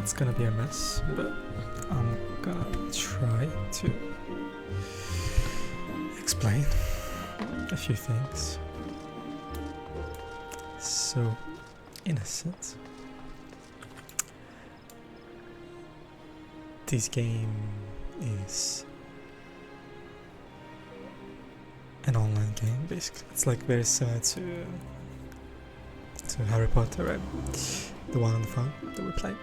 It's gonna be a mess, but I'm gonna try to explain a few things. So, in a sense, this game is an online game, basically. It's like very similar to Harry Potter, right? The one on the phone that we play.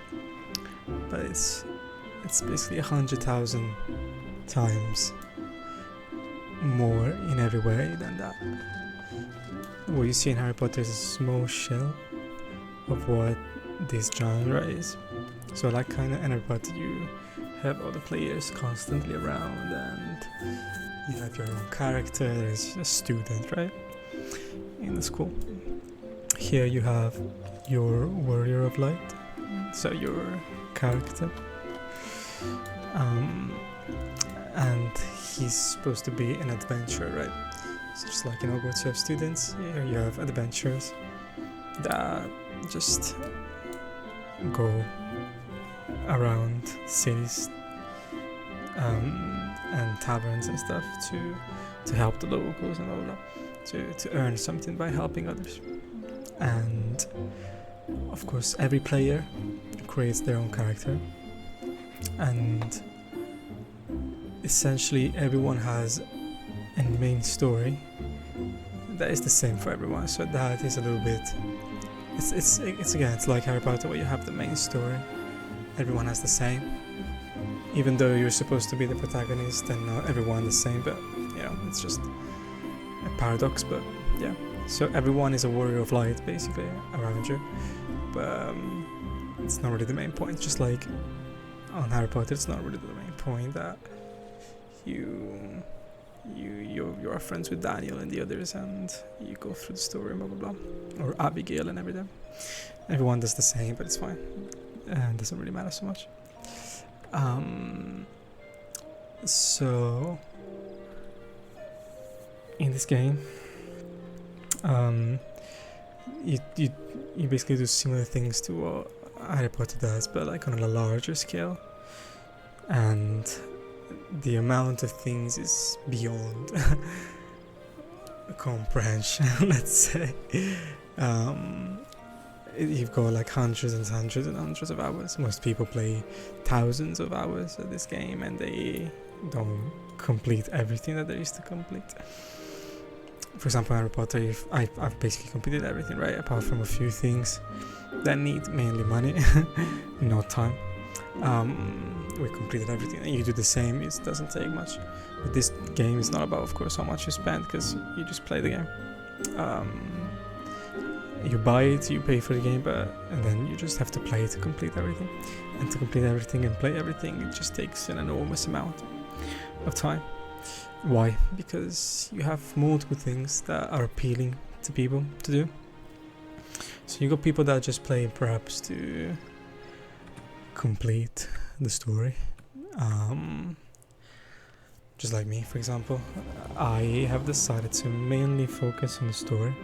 But it's basically 100,000 times more in every way than that. What you see in Harry Potter is a small shell of what this genre is. So like kind of in Harry Potter, you have all the players constantly around and you have your own character as a student, right? In the school. Here you have your warrior of light, so your character. And he's supposed to be an adventurer, right? So just like in Hogwarts you have students, here you have adventurers that just go around cities and taverns and stuff to help the locals and all that, to earn something by helping others. And of course every player creates their own character, and essentially everyone has a main story that is the same for everyone. So that is a little bit, it's again, it's like Harry Potter where you have the main story, everyone has the same, even though you're supposed to be the protagonist and not everyone the same, but you know, it's just a paradox. But yeah, so everyone is a warrior of light basically around you, but it's not really the main point. Just like on Harry Potter, it's not really the main point that you're friends with Daniel and the others and you go through the story, blah blah blah, or Abigail and everything. Everyone does the same, but it's fine, and doesn't really matter so much. So in this game, you basically do similar things to what Harry Potter does, but like on a larger scale, and the amount of things is beyond comprehension, let's say. You've got like hundreds and hundreds and hundreds of hours. Most people play thousands of hours of this game and they don't complete everything that there is to complete. For example, Harry Potter, I've basically completed everything, right? Apart from a few things that need mainly money, not time. We completed everything, and you do the same. It doesn't take much. But this game is not about, of course, how much you spend, because you just play the game. You buy it, you pay for the game, and then you just have to play to complete everything. And to complete everything and play everything, it just takes an enormous amount of time. Why? Because you have multiple things that are appealing to people to do. So you got people that just play perhaps to complete the story. Just like me, for example, I have decided to mainly focus on the story,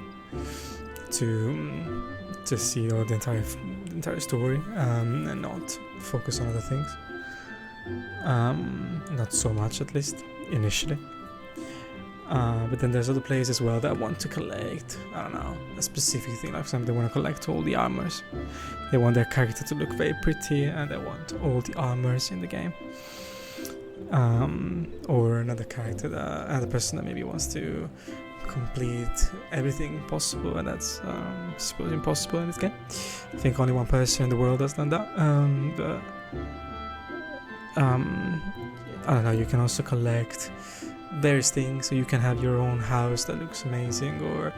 to see all the entire story, and not focus on other things. Not so much, at least initially. But then there's other players as well that want to collect, I don't know, a specific thing. Like some, they want to collect all the armors. They want their character to look very pretty, and they want all the armors in the game. Or another person that maybe wants to complete everything possible, and that's I suppose impossible in this game. I think only one person in the world has done that. I don't know, you can also collect various things, so you can have your own house that looks amazing, or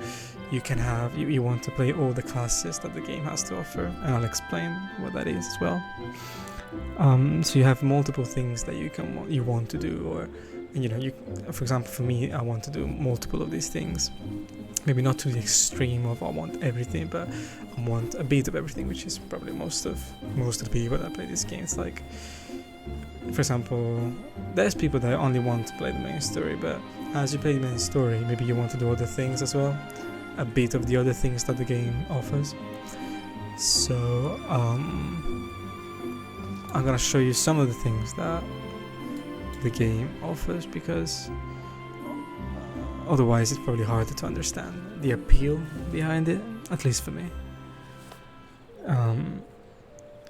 you can have, you want to play all the classes that the game has to offer, and I'll explain what that is as well. So you have multiple things that you want to do, or for example, for me, I want to do multiple of these things. Maybe not to the extreme of I want everything, but I want a bit of everything, which is probably most of the people that play these games. Like, for example, there's people that only want to play the main story, but as you play the main story, maybe you want to do other things as well, a bit of the other things that the game offers. So I'm gonna show you some of the things that the game offers, because otherwise it's probably harder to understand the appeal behind it, at least for me.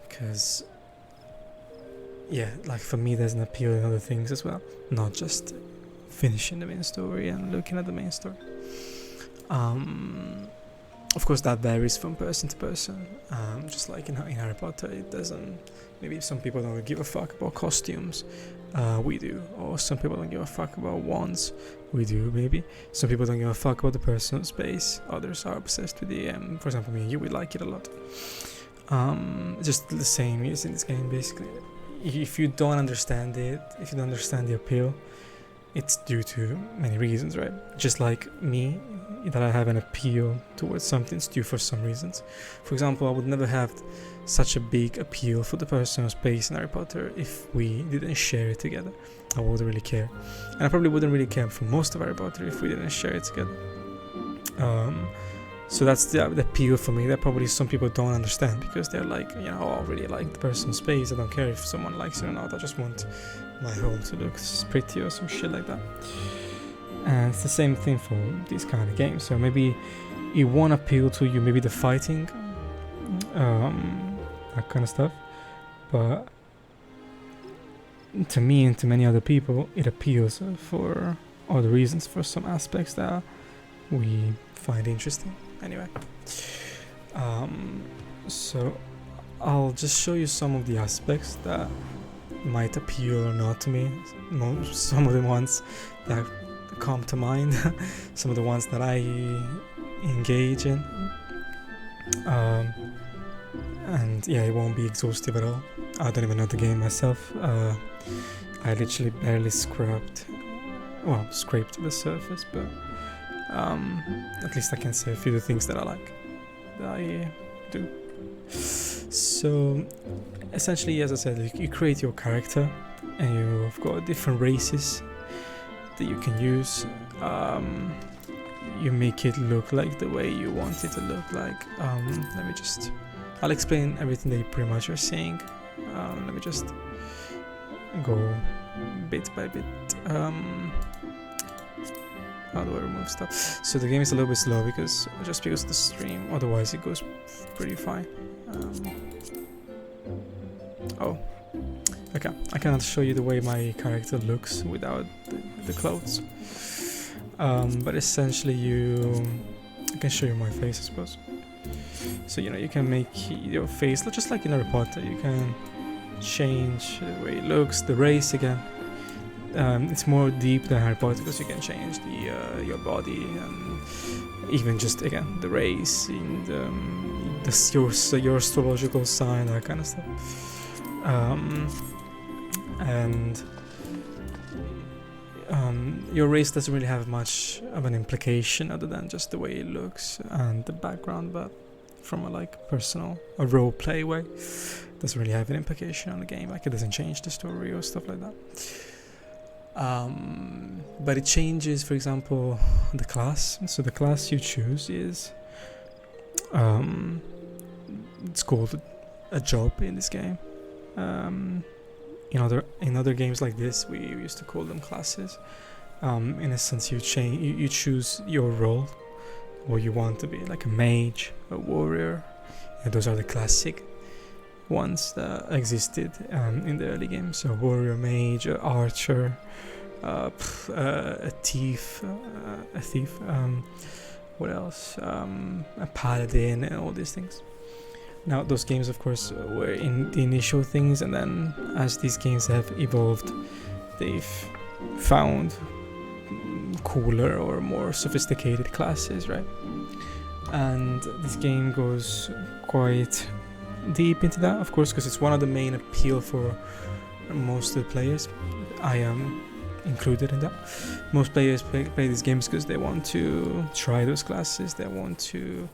Because yeah, like for me there's an appeal in other things as well, not just finishing the main story and looking at the main story. Of course that varies from person to person, just like in Harry Potter, it doesn't, maybe some people don't give a fuck about costumes, we do, or some people don't give a fuck about wands, we do maybe, some people don't give a fuck about the personal space, others are obsessed with the, for example me and you, we like it a lot. Just the same is in this game basically. If you don't understand it, if you don't understand the appeal, it's due to many reasons, right? Just like me, that I have an appeal towards something, it's due for some reasons. For example, I would never have such a big appeal for the personal space in Harry Potter if we didn't share it together. I wouldn't really care. And I probably wouldn't really care for most of Harry Potter if we didn't share it together. So that's the appeal for me that probably some people don't understand, because they're like, you know, I really like the personal space, I don't care if someone likes it or not, I just want my home to look pretty or some shit like that. And it's the same thing for these kind of games. So maybe it won't appeal to you, maybe the fighting, that kind of stuff, but to me and to many other people it appeals for other reasons, for some aspects that we find interesting. Anyway, so I'll just show you some of the aspects that might appeal or not to me, some of the ones that come to mind, some of the ones that I engage in, and yeah, it won't be exhaustive at all. I don't even know the game myself. I literally barely scraped the surface, but at least I can say a few of the things that I like, that I do. So essentially, as I said, you create your character and you've got different races that you can use. You make it look like the way you want it to look like. I'll explain everything that you pretty much are seeing. Let me just go bit by bit. How do I remove stuff? So the game is a little bit slow because of the stream, otherwise it goes pretty fine. Okay, I cannot show you the way my character looks without the clothes. But essentially I can show you my face, I suppose. So you can make your face look just like in Harry Potter. You can change the way it looks, the race again. It's more deep than Harry Potter because you can change your body and even just again the race and your astrological sign, that kind of stuff. Your race doesn't really have much of an implication other than just the way it looks and the background, but from a role play way, it doesn't really have an implication on the game. Like, it doesn't change the story or stuff like that. But it changes, for example, the class. So the class you choose is it's called a job in this game. In other games like this, we used to call them classes. In a sense, you choose your role, what you want to be, like a mage, a warrior. And those are the classic ones that existed in the early games. So warrior, mage, archer, a thief, what else? A paladin, and all these things. Now, those games, of course, were in the initial things, and then as these games have evolved, they've found cooler or more sophisticated classes, right? And this game goes quite deep into that, of course, because it's one of the main appeal for most of the players. I am included in that. Most players play these games because they want to try those classes, they want to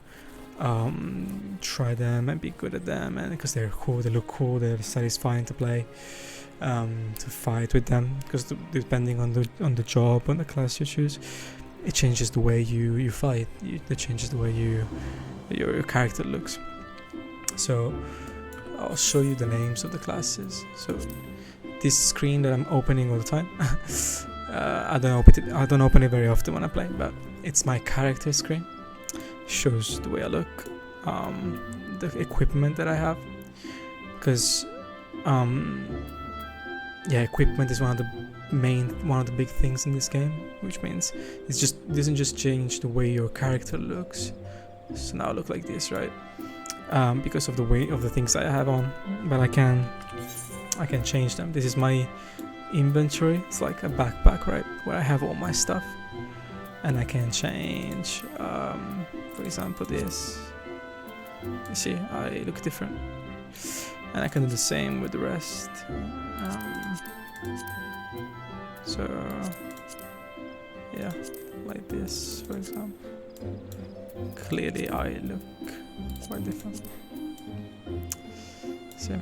try them and be good at them, and because they're cool, they look cool, they're satisfying to play, to fight with them, because depending on the job, on the class you choose, it changes the way you fight, it changes the way your character looks. So I'll show you the names of the classes. So this screen that I'm opening all the time, I don't open it very often when I play, but it's my character screen. Shows the way I look, the equipment that I have, because equipment is one of the big things in this game, which means it doesn't just change the way your character looks. So now I look like this, right? Because of the weight of the things I have on, but I can change them. This is my inventory. It's like a backpack, right, where I have all my stuff, and I can change. For example, this. You see, I look different, and I can do the same with the rest. So yeah, like this, for example. Clearly, I look quite different. So,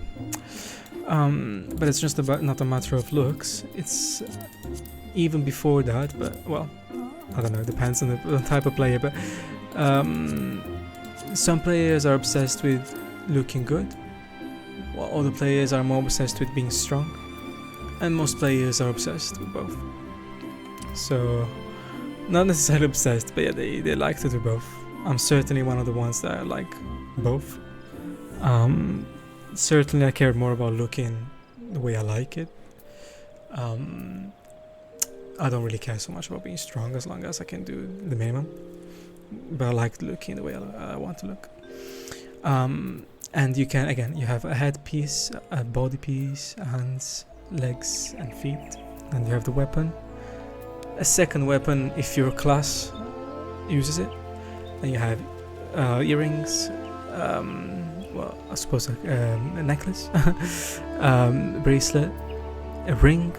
but it's just not a matter of looks. It's even before that. But well, I don't know. It depends on the type of player. But some players are obsessed with looking good, while other players are more obsessed with being strong, and most players are obsessed with both. So, not necessarily obsessed, but yeah, they like to do both. I'm certainly one of the ones that like both. Certainly I care more about looking the way I like it. I don't really care so much about being strong as long as I can do the minimum. But I like looking the way I want to look. And you can, again, you have a headpiece, a body piece, hands, legs and feet. And you have the weapon. A second weapon if your class uses it. And you have earrings, well, I suppose a necklace, bracelet, a ring,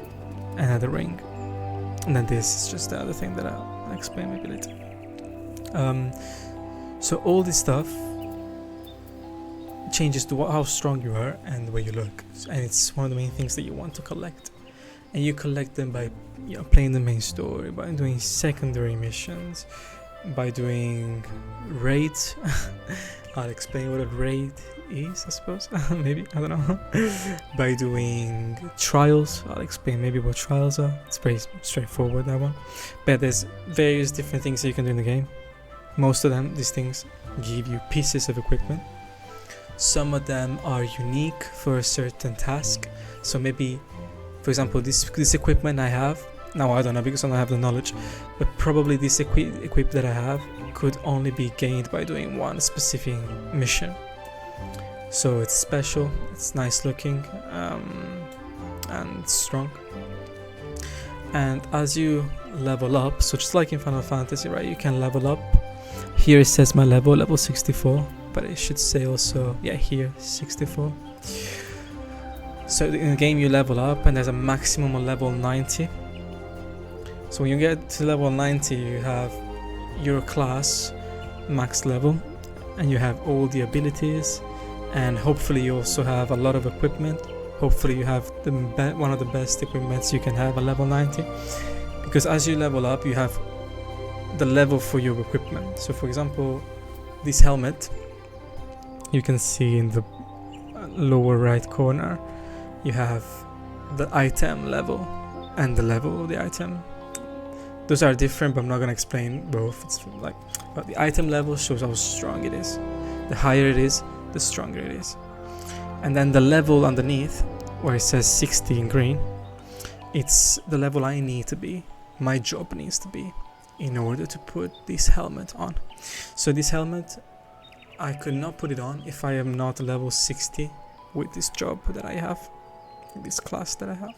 another ring. And then this is just the other thing that I'll explain maybe later. So all this stuff changes to how strong you are and the way you look, and it's one of the main things that you want to collect. And you collect them by playing the main story, by doing secondary missions, by doing raids. I'll explain what a raid is, I suppose. Maybe, I don't know. By doing trials, I'll explain maybe what trials are. It's very straightforward, that one. But there's various different things that you can do in the game. Most of them, these things, give you pieces of equipment. Some of them are unique for a certain task. So maybe, for example, this equipment I have, now I don't know because I don't have the knowledge, but probably this equip that I have could only be gained by doing one specific mission. So it's special, it's nice looking, and strong. And as you level up, so just like in Final Fantasy, right, you can level up. Here it says my level 64, but it should say also, yeah, here 64. So in the game you level up, and there's a maximum of level 90. So when you get to level 90, you have your class max level, and you have all the abilities, and hopefully you also have a lot of equipment. Hopefully you have one of the best equipments you can have at level 90, because as you level up, you have the level for your equipment. So for example, this helmet, you can see in the lower right corner, you have the item level and the level of the item. Those are different, but I'm not going to explain both. It's like, but the item level shows how strong it is. The higher it is, the stronger it is. And then the level underneath, where it says 60 in green, it's the level I need to be, my job needs to be, in order to put this helmet on. So this helmet, I could not put it on if I am not level 60 with this job that I have, this class that I have.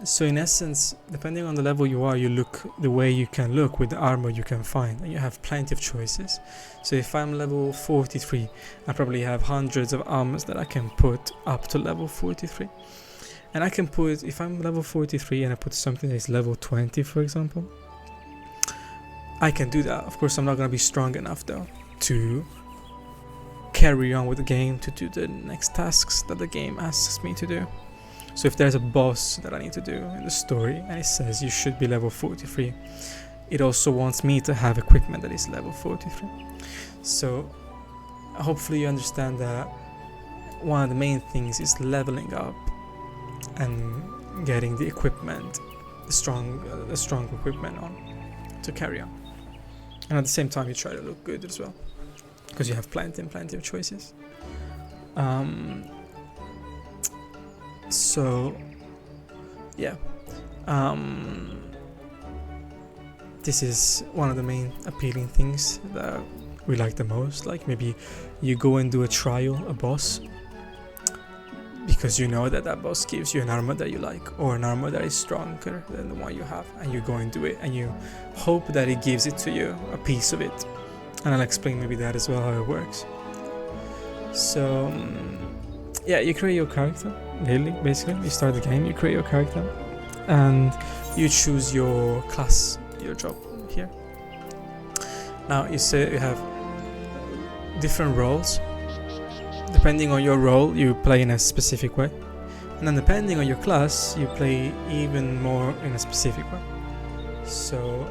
So in essence, depending on the level you are, you look the way you can look with the armor you can find, and you have plenty of choices. So if I'm level 43, I probably have hundreds of armors that I can put up to level 43. And I can put, if I'm level 43 and I put something that is level 20, for example, I can do that. Of course, I'm not going to be strong enough though to carry on with the game, to do the next tasks that the game asks me to do. So if there's a boss that I need to do in the story and it says you should be level 43, it also wants me to have equipment that is level 43. So hopefully you understand that one of the main things is leveling up and getting the equipment, the strong equipment on to carry on. And at the same time, you try to look good as well, because you have plenty of choices. So yeah, this is one of the main appealing things that we like the most. Like maybe you go and do a trial, a boss, because you know that boss gives you an armor that you like, or an armor that is stronger than the one you have, and you go and do it, and you hope that it gives it to you, a piece of it. And I'll explain maybe that as well, how it works. So yeah, you create your character, really, basically. You start the game, you create your character, and you choose your class, your job here. Now you say you have different roles. Depending on your role, you play in a specific way, and then depending on your class, you play even more in a specific way. So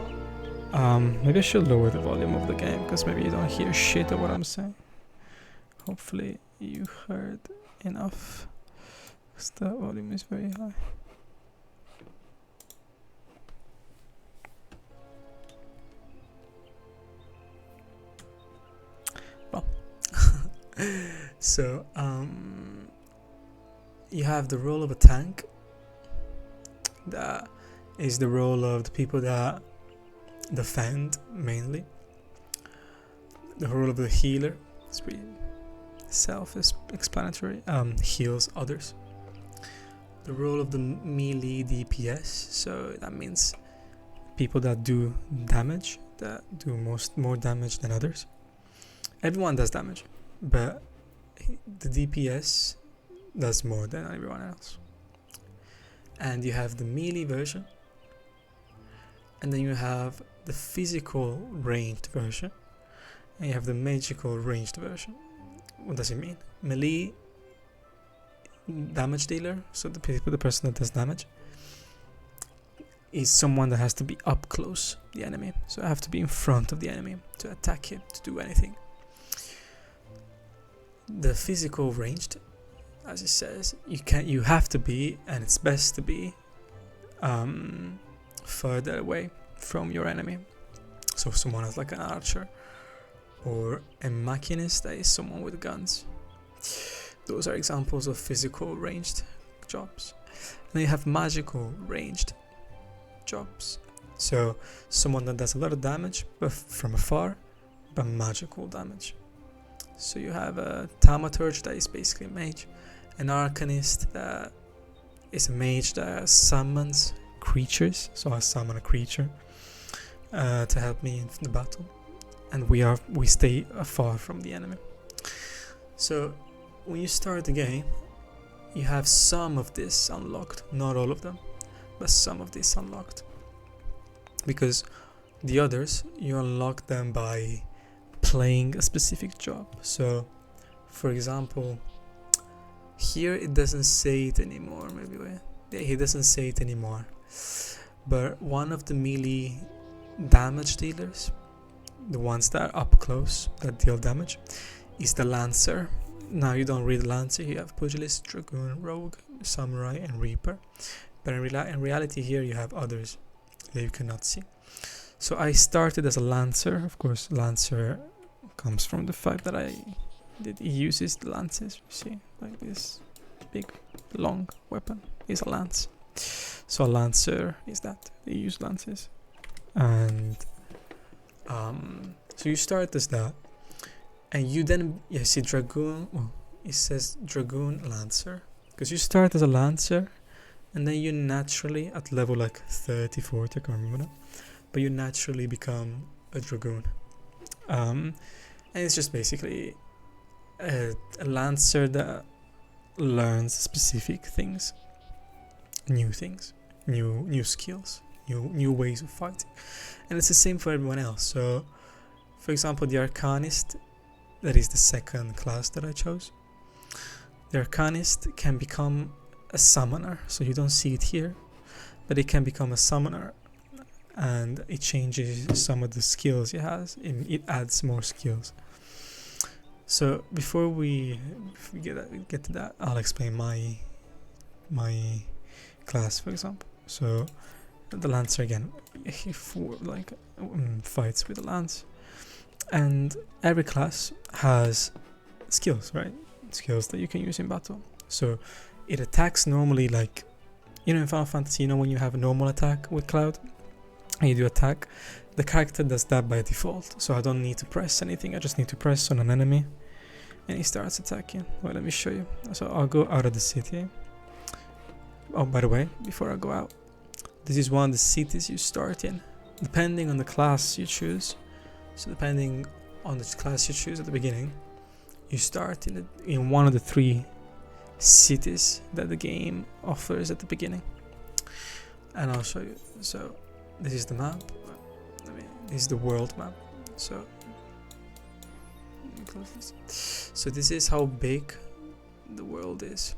maybe I should lower the volume of the game, because maybe you don't hear shit of what I'm saying. Hopefully you heard enough, because the volume is very high. Well, so you have the role of a tank. That is the role of the people that defend, mainly. The role of the healer is pretty self-explanatory, heals others. The role of the melee DPS, so that means people that do damage, that do more damage than others. Everyone does damage, but the DPS does more than everyone else. And you have the melee version, and then you have the physical ranged version, and you have the magical ranged version. What does it mean? Melee damage dealer, so the person that does damage, is someone that has to be up close the enemy, so I have to be in front of the enemy to attack him, to do anything. The physical ranged, as it says, you have to be, and it's best to be further away from your enemy. So someone is like an archer, or a machinist, that is someone with guns. Those are examples of physical ranged jobs. And then you have magical ranged jobs, so someone that does a lot of damage but from afar, but magical damage. So you have a thaumaturge, that is basically a mage, an arcanist, that is a mage that summons creatures, so I summon a creature to help me in the battle, and we stay far from the enemy. So when you start the game, you have some of this unlocked, not all of them, but some of this unlocked, because the others you unlock them by playing a specific job. So for example, here it doesn't say it anymore, he doesn't say it anymore, but one of the melee damage dealers, the ones that are up close, that deal damage, is the lancer. Now you don't read lancer, you have pugilist, dragoon, rogue, samurai and reaper, but in reality here you have others that you cannot see. So I started as a lancer. Of course, lancer comes from the fact that he uses the lances, you see, like this big long weapon is a lance. So a lancer is that, they use lances. And so you start as that, and you then see dragoon, well, it says dragoon lancer, because you start as a lancer, and then you naturally, at level like 30, 40, I can't remember now, but you naturally become a dragoon. And it's just basically a lancer that learns specific things, new skills, new ways of fighting, and it's the same for everyone else. So for example, the arcanist, that is the second class that I chose, the arcanist can become a summoner, so you don't see it here, but it can become a summoner, and it changes some of the skills it has, it adds more skills. So before we get to that, I'll explain my class, for example. So the lancer again, he fights with the lance, and every class has skills, right? Skills that you can use in battle. So it attacks normally, like, you know, in Final Fantasy, you know, when you have a normal attack with Cloud and you do attack, the character does that by default. So I don't need to press anything, I just need to press on an enemy and he starts attacking. Well, let me show you. So I'll go out of the city. Oh, by the way, before I go out, this is one of the cities you start in, depending on the class you choose. So depending on the class you choose at the beginning, you start in one of the 3 cities that the game offers at the beginning. And I'll show you. So this is the map. This is the world map. So this is how big the world is.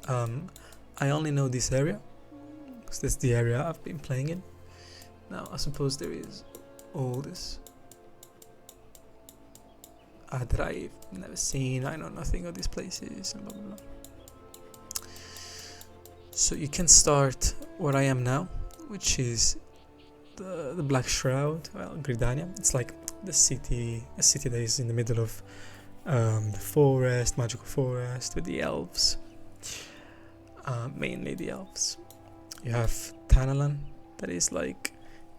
I only know this area because that's the area I've been playing in. Now I suppose there is all this that I've never seen. I know nothing of these places and blah blah blah. So you can start where I am now, which is the Black Shroud, well, Gridania. It's like a city that is in the middle of the forest, magical forest with the elves. Mainly the elves. You have Tanalan, that is like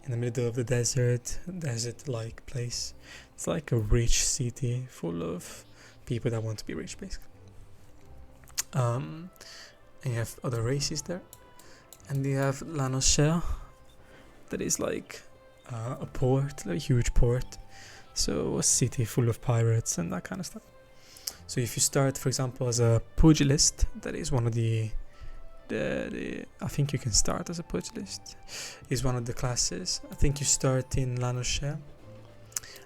in the middle of the desert-like place. It's like a rich city full of people that want to be rich, basically. And you have other races there. And you have Lanosher, that is like a port, a huge port. So a city full of pirates and that kind of stuff. So if you start, for example, as a pugilist, that is one of the I think you can start as a pugilist, is one of the classes. I think you start in Lanosher.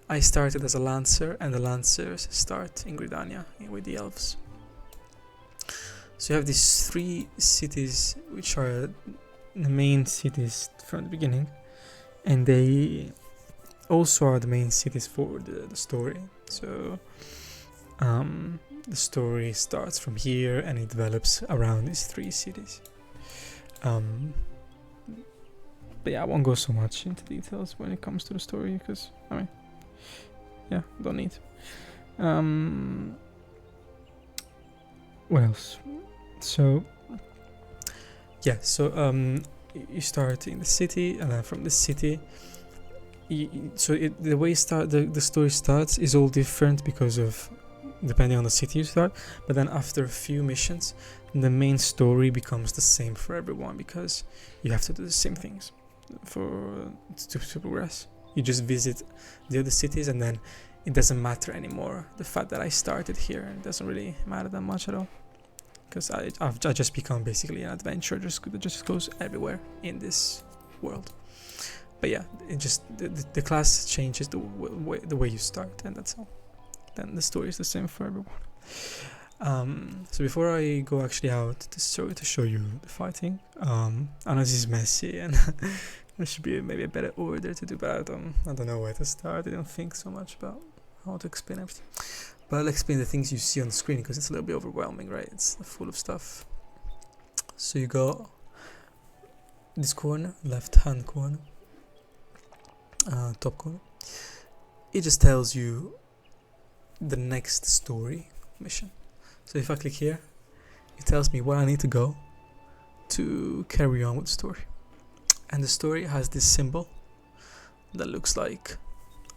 I started as a lancer, and the lancers start in Gridania with the elves. So you have these 3 cities, which are the main cities from the beginning, and they also are the main cities for the story. So the story starts from here and it develops around these 3 cities. But yeah, I won't go so much into details when it comes to the story because, I mean, yeah, don't need. What else? So yeah, so you start in the city, and then from the city, the way the story starts is all different because of depending on the city you start. But then after a few missions, the main story becomes the same for everyone because you have to do the same things to progress. You just visit the other cities, and then it doesn't matter anymore. The fact that I started here, it doesn't really matter that much at all, because I just become basically an adventurer that just goes everywhere in this world. But yeah, it just the class changes the way you start, and that's all. Then the story is the same for everyone. So before I go actually out to show you the fighting, I know this is messy and there should be maybe a better order to do, but I don't know where to start. I don't think so much about how to explain everything. But I'll explain the things you see on the screen because it's a little bit overwhelming, right? It's full of stuff. So you go this corner, left hand corner, top corner. It just tells you the next story mission. So if I click here, it tells me where I need to go to carry on with the story. And the story has this symbol that looks like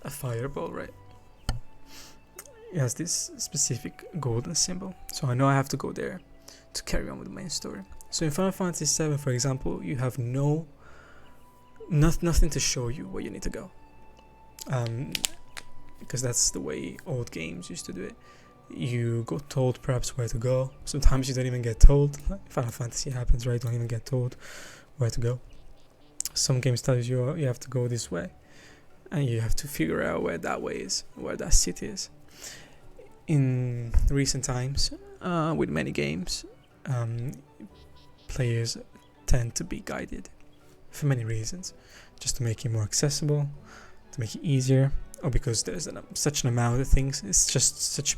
a fireball, right? It has this specific golden symbol, so I know I have to go there to carry on with the main story. So in Final Fantasy VII, for example, you have nothing to show you where you need to go, because that's the way old games used to do it. You got told perhaps where to go. Sometimes you don't even get told. Like Final Fantasy happens, right? Don't even get told where to go. Some games tell you you have to go this way, and you have to figure out where that way is, where that city is. In recent times, with many games, players tend to be guided for many reasons, just to make it more accessible, to make it easier. or because there's such an amount of things. It's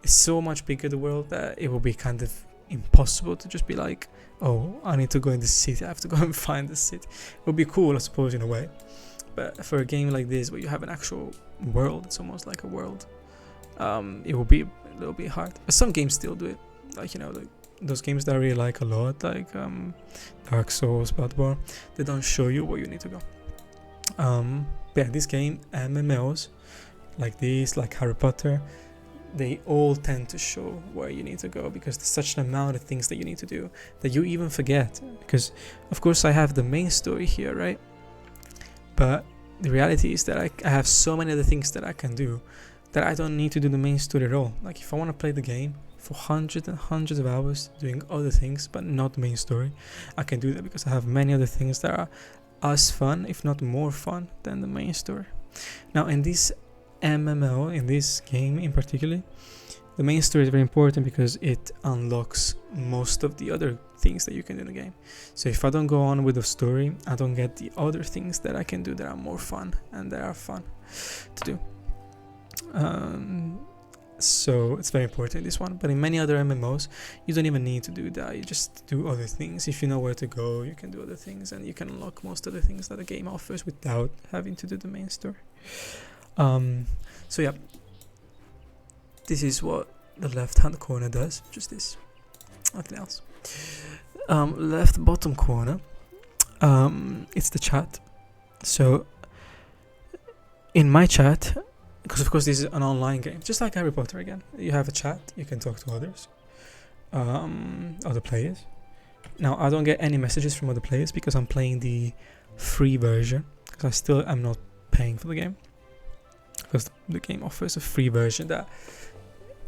so much bigger, the world, that it will be kind of impossible to just be like, oh, I need to go in this city, I have to go and find this city. It would be cool, I suppose, in a way, but for a game like this where you have an actual world, it's almost like a world, it will be a little bit hard. But some games still do it, like, you know, like those games that I really like a lot, like Dark Souls, Bloodborne, they don't show you where you need to go. But yeah, this game, MMOs like this, like Harry Potter, they all tend to show where you need to go, because there's such an amount of things that you need to do that you even forget. Because of course I have the main story here, right? But the reality is that I have so many other things that I can do that I don't need to do the main story at all. Like if I want to play the game for hundreds and hundreds of hours doing other things but not the main story, I can do that because I have many other things that are as fun, if not more fun, than the main story. Now in this MMO, in this game in particular, the main story is very important because it unlocks most of the other things that you can do in the game. So if I don't go on with the story, I don't get the other things that I can do that are more fun and that are fun to do. So it's very important, this one. But in many other MMOs, you don't even need to do that. You just do other things. If you know where to go, you can do other things, and you can unlock most of the things that the game offers without having to do the main story. So yeah, this is what the left hand corner does, just this, nothing else. Left bottom corner, it's the chat. So in my chat, because of course this is an online game, just like Harry Potter again, you have a chat, you can talk to others, other players. Now I don't get any messages from other players because I'm playing the free version, because I still am not paying for the game, because the game offers a free version that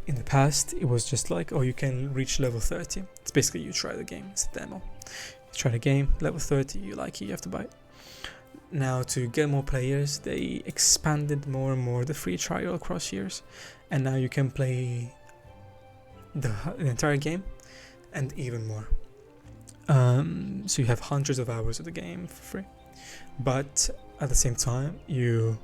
in the past it was just like, oh, you can reach level 30. It's basically you try the game, it's a demo. You try the game, level 30, you like it, you have to buy it. Now to get more players, they expanded more and more the free trial across years, and now you can play the entire game and even more. So you have hundreds of hours of the game for free, but at the same time you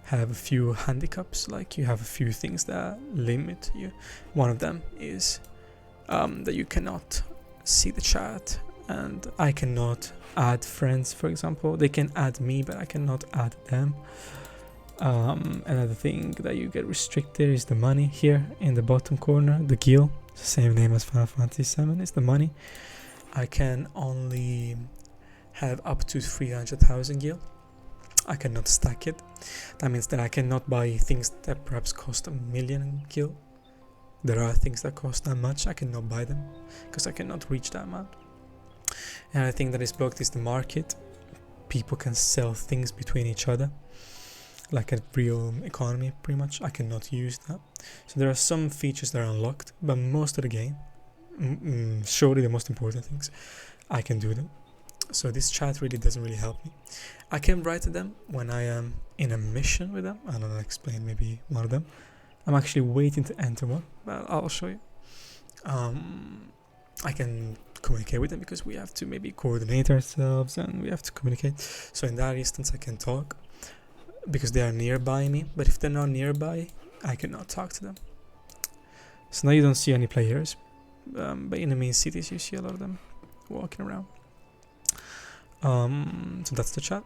have a few handicaps, like you have a few things that limit you. One of them is that you cannot see the chat, and I cannot add friends, for example. They can add me, but I cannot add them. Another thing that you get restricted is the money. Here in the bottom corner, the gil, same name as Final Fantasy VII, is the money. I can only have up to 300,000 gil. I cannot stack it. That means that I cannot buy things that perhaps cost 1 million gil. There are things that cost that much. I cannot buy them because I cannot reach that amount. And I think that is blocked is the market. People can sell things between each other like a real economy, pretty much. I cannot use that. So there are some features that are unlocked, but most of the game, surely the most important things, I can do them. So this chat really doesn't really help me. I can write to them when I am in a mission with them. I don't know, explain maybe one of them. I'm actually waiting to enter one, but I'll show you. I can communicate with them because we have to maybe coordinate ourselves and we have to communicate. So in that instance I can talk because they are nearby me, but if they're not nearby I cannot talk to them. So now you don't see any players, but in the main cities you see a lot of them walking around. So that's the chat.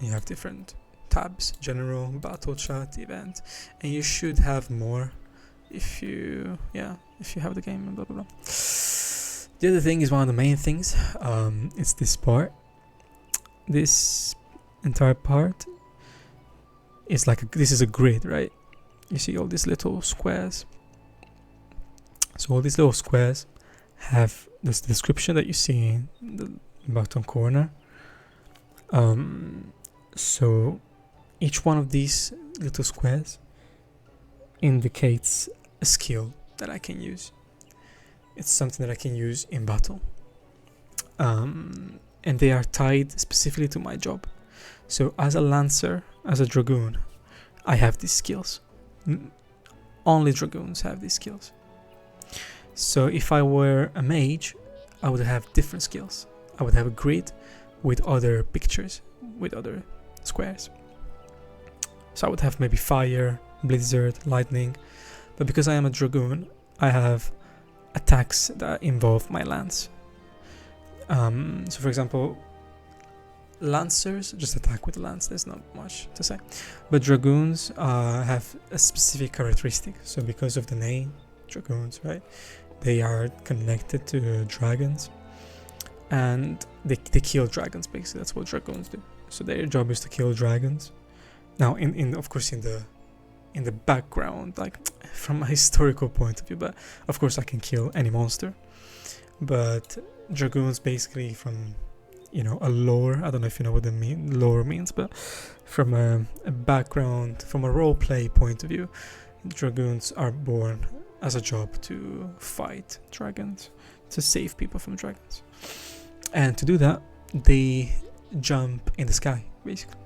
You have different tabs: general, battle chat, event, and you should have more if you have the game and blah blah blah. The other thing is one of the main things. It's this part. This entire part is like this is a grid, right? You see all these little squares. So all these little squares have this description that you see in the bottom corner. So each one of these little squares indicates a skill that I can use. It's something that I can use in battle. And they are tied specifically to my job. So as a lancer, as a dragoon, I have these skills. Only dragoons have these skills. So if I were a mage, I would have different skills. I would have a grid with other pictures, with other squares. So I would have maybe fire, blizzard, lightning. But because I am a dragoon, I have attacks that involve my lance. So for example, lancers just attack with the lance, there's not much to say. But dragoons have a specific characteristic. So because of the name, dragoons, right? They are connected to dragons. And they kill dragons, basically. That's what dragoons do. So their job is to kill dragons. Now, of course, in the background, like from a historical point of view, but of course I can kill any monster. But dragoons, basically, from a lore, I don't know if you know what the lore means, but from a background, from a roleplay point of view, dragoons are born as a job to fight dragons, to save people from dragons. And to do that, they jump in the sky, basically.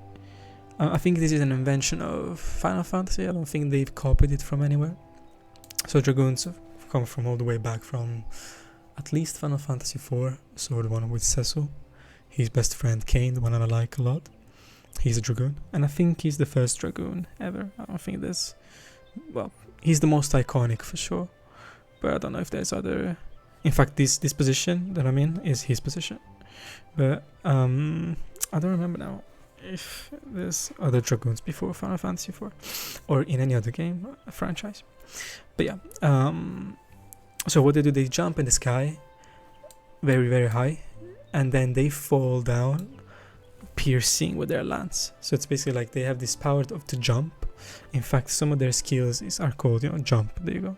I think this is an invention of Final Fantasy. I don't think they've copied it from anywhere. So dragoons have come from all the way back from at least Final Fantasy IV, so the one with Cecil. His best friend Kane, the one I like a lot. He's a dragoon, and I think he's the first dragoon ever. I don't think there's... Well, he's the most iconic for sure, but I don't know if there's other... In fact, this position that I'm in is his position. But I don't remember now if there's other dragoons before Final Fantasy IV or in any other game franchise. But yeah, so what they do, they jump in the sky very, very high, and then they fall down piercing with their lance. So it's basically like they have this power to jump. In fact, some of their skills are called, jump. There you go.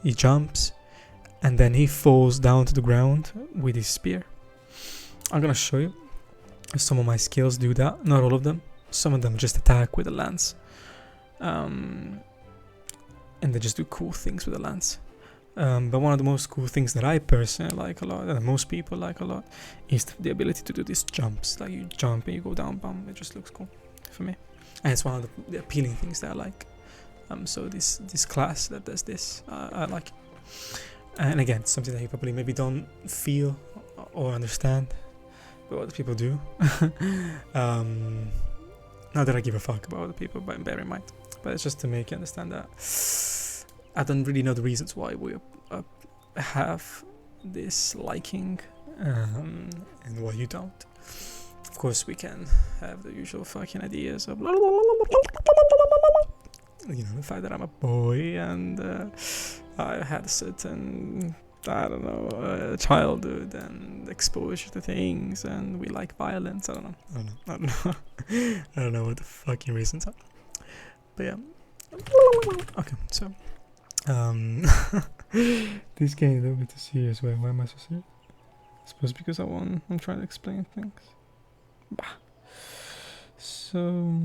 He jumps, and then he falls down to the ground with his spear. I'm gonna show you. Some of my skills do that, not all of them. Some of them just attack with a lance. And they just do cool things with a lance. But one of the most cool things that I personally like a lot, and most people like a lot, is the ability to do these jumps. Like you jump and you go down, bum. It just looks cool for me. And it's one of the appealing things that I like. So this class that does this, I like it. And again, something that you probably maybe don't feel or understand, but other people do. Not that I give a fuck about other people, but bear in mind. But it's just to make you understand that I don't really know the reasons why we have this liking, and why you don't. Of course, we can have the usual fucking ideas of the fact that I'm a boy and I had a certain, I don't know, childhood and exposure to things, and we like violence. I don't know. I don't know what the fucking reasons are. But yeah. Okay, so this game is a little bit too serious. Why am I so serious? I suppose because I'm trying to explain things. Bah. So,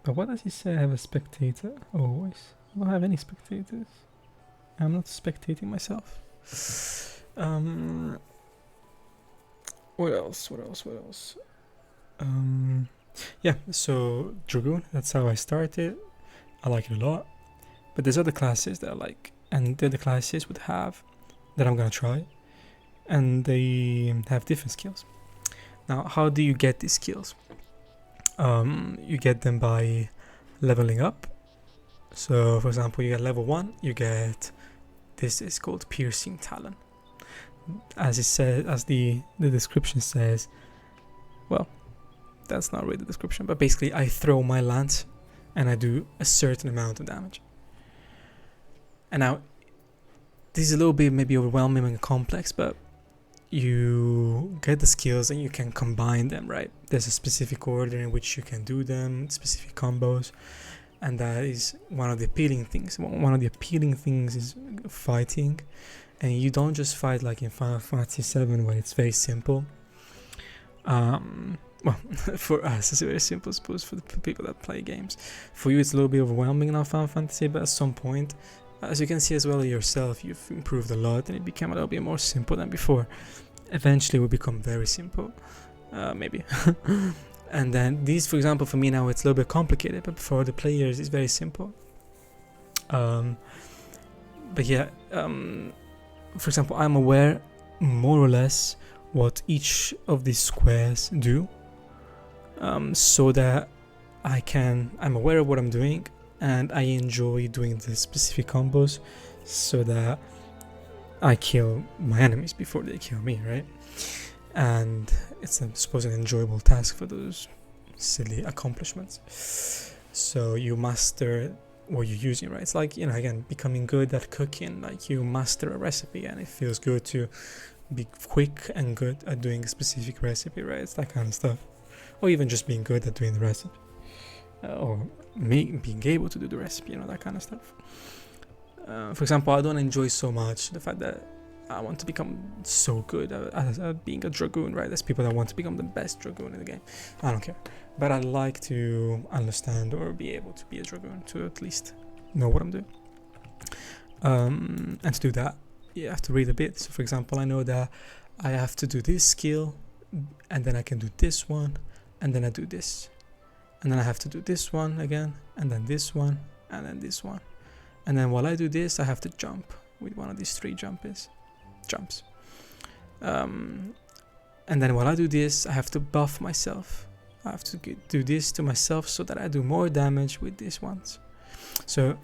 but what does he say? I have a spectator always. I don't have any spectators. I'm not spectating myself. What else? Yeah, so Dragoon, that's how I started. I like it a lot. But there's other classes that I like, and the other classes would have that I'm gonna try, and they have different skills. Now, how do you get these skills? You get them by leveling up. So, for example, you get level 1, you get, this is called Piercing Talon. As it says, as the description says, well, that's not really the description, but basically I throw my lance and I do a certain amount of damage. And now, this is a little bit maybe overwhelming and complex, but you get the skills and you can combine them, right? There's a specific order in which you can do them, specific combos, and that is one of the appealing things. One of the appealing things is fighting, and you don't just fight like in Final Fantasy VII where it's very simple. Well, for us it's very simple, I suppose, for the people that play games. For you it's a little bit overwhelming in Final Fantasy, but at some point, as you can see as well yourself, you've improved a lot and it became a little bit more simple than before. Eventually it will become very simple, maybe. And then these, for example, for me now it's a little bit complicated, but for the players it's very simple. But yeah, for example, I'm aware more or less what each of these squares do, so that I'm aware of what I'm doing, and I enjoy doing the specific combos so that I kill my enemies before they kill me, right? And it's, I suppose, an enjoyable task for those silly accomplishments. So you master what you're using, right? It's like, you know, again, becoming good at cooking. Like, you master a recipe and it feels good to be quick and good at doing a specific recipe, right? It's that kind of stuff. Or even just being good at doing the recipe, or being able to do the recipe, you know, that kind of stuff. For example, I don't enjoy so much the fact that I want to become so good at being a dragoon, right? There's people that want to become the best dragoon in the game. I don't care, but I like to understand or be able to be a dragoon, to at least know what I'm doing. And to do that, you have to read a bit. So for example, I know that I have to do this skill, and then I can do this one, and then I do this, and then I have to do this one again, and then this one, and then this one, and then while I do this, I have to jump with one of these 3 jumps. And then while I do this, I have to buff myself. I have to do this to myself so that I do more damage with these ones. So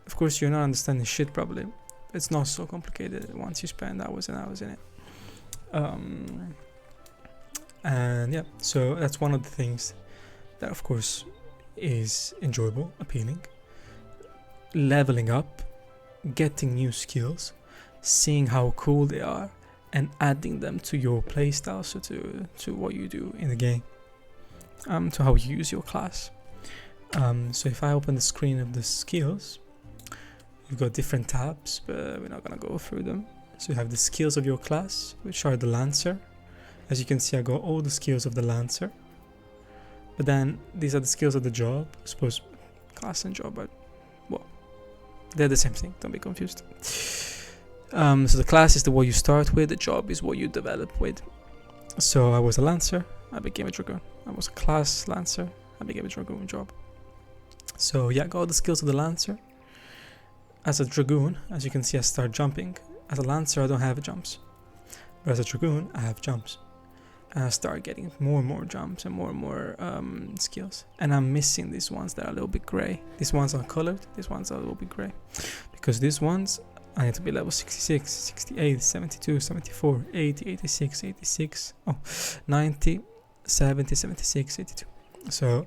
of course you're not understanding shit probably. It's not so complicated once you spend hours and hours in it. And yeah, so that's one of the things that of course is enjoyable, appealing. Leveling up, getting new skills, seeing how cool they are, and adding them to your playstyle, so to what you do in the game, to how you use your class. So if I open the screen of the skills, you've got different tabs, but we're not gonna go through them. So you have the skills of your class, which are the Lancer. As you can see, I got all the skills of the Lancer. But then these are the skills of the job. I suppose class and job, but well, they're the same thing, don't be confused. So the class is what you start with, the job is what you develop with. So I was a Lancer, I became a Dragoon. I was a class Lancer, I became a Dragoon job. So yeah, I got all the skills of the Lancer. As a Dragoon, as you can see, I start jumping. As a Lancer, I don't have jumps. But as a Dragoon, I have jumps. And I start getting more and more jumps and more skills. And I'm missing these ones that are a little bit grey. These ones are colored, these ones are a little bit grey. Because these ones, I need to be level 66, 68, 72, 74, 80, 86, 86, 90, 70, 76, 82. So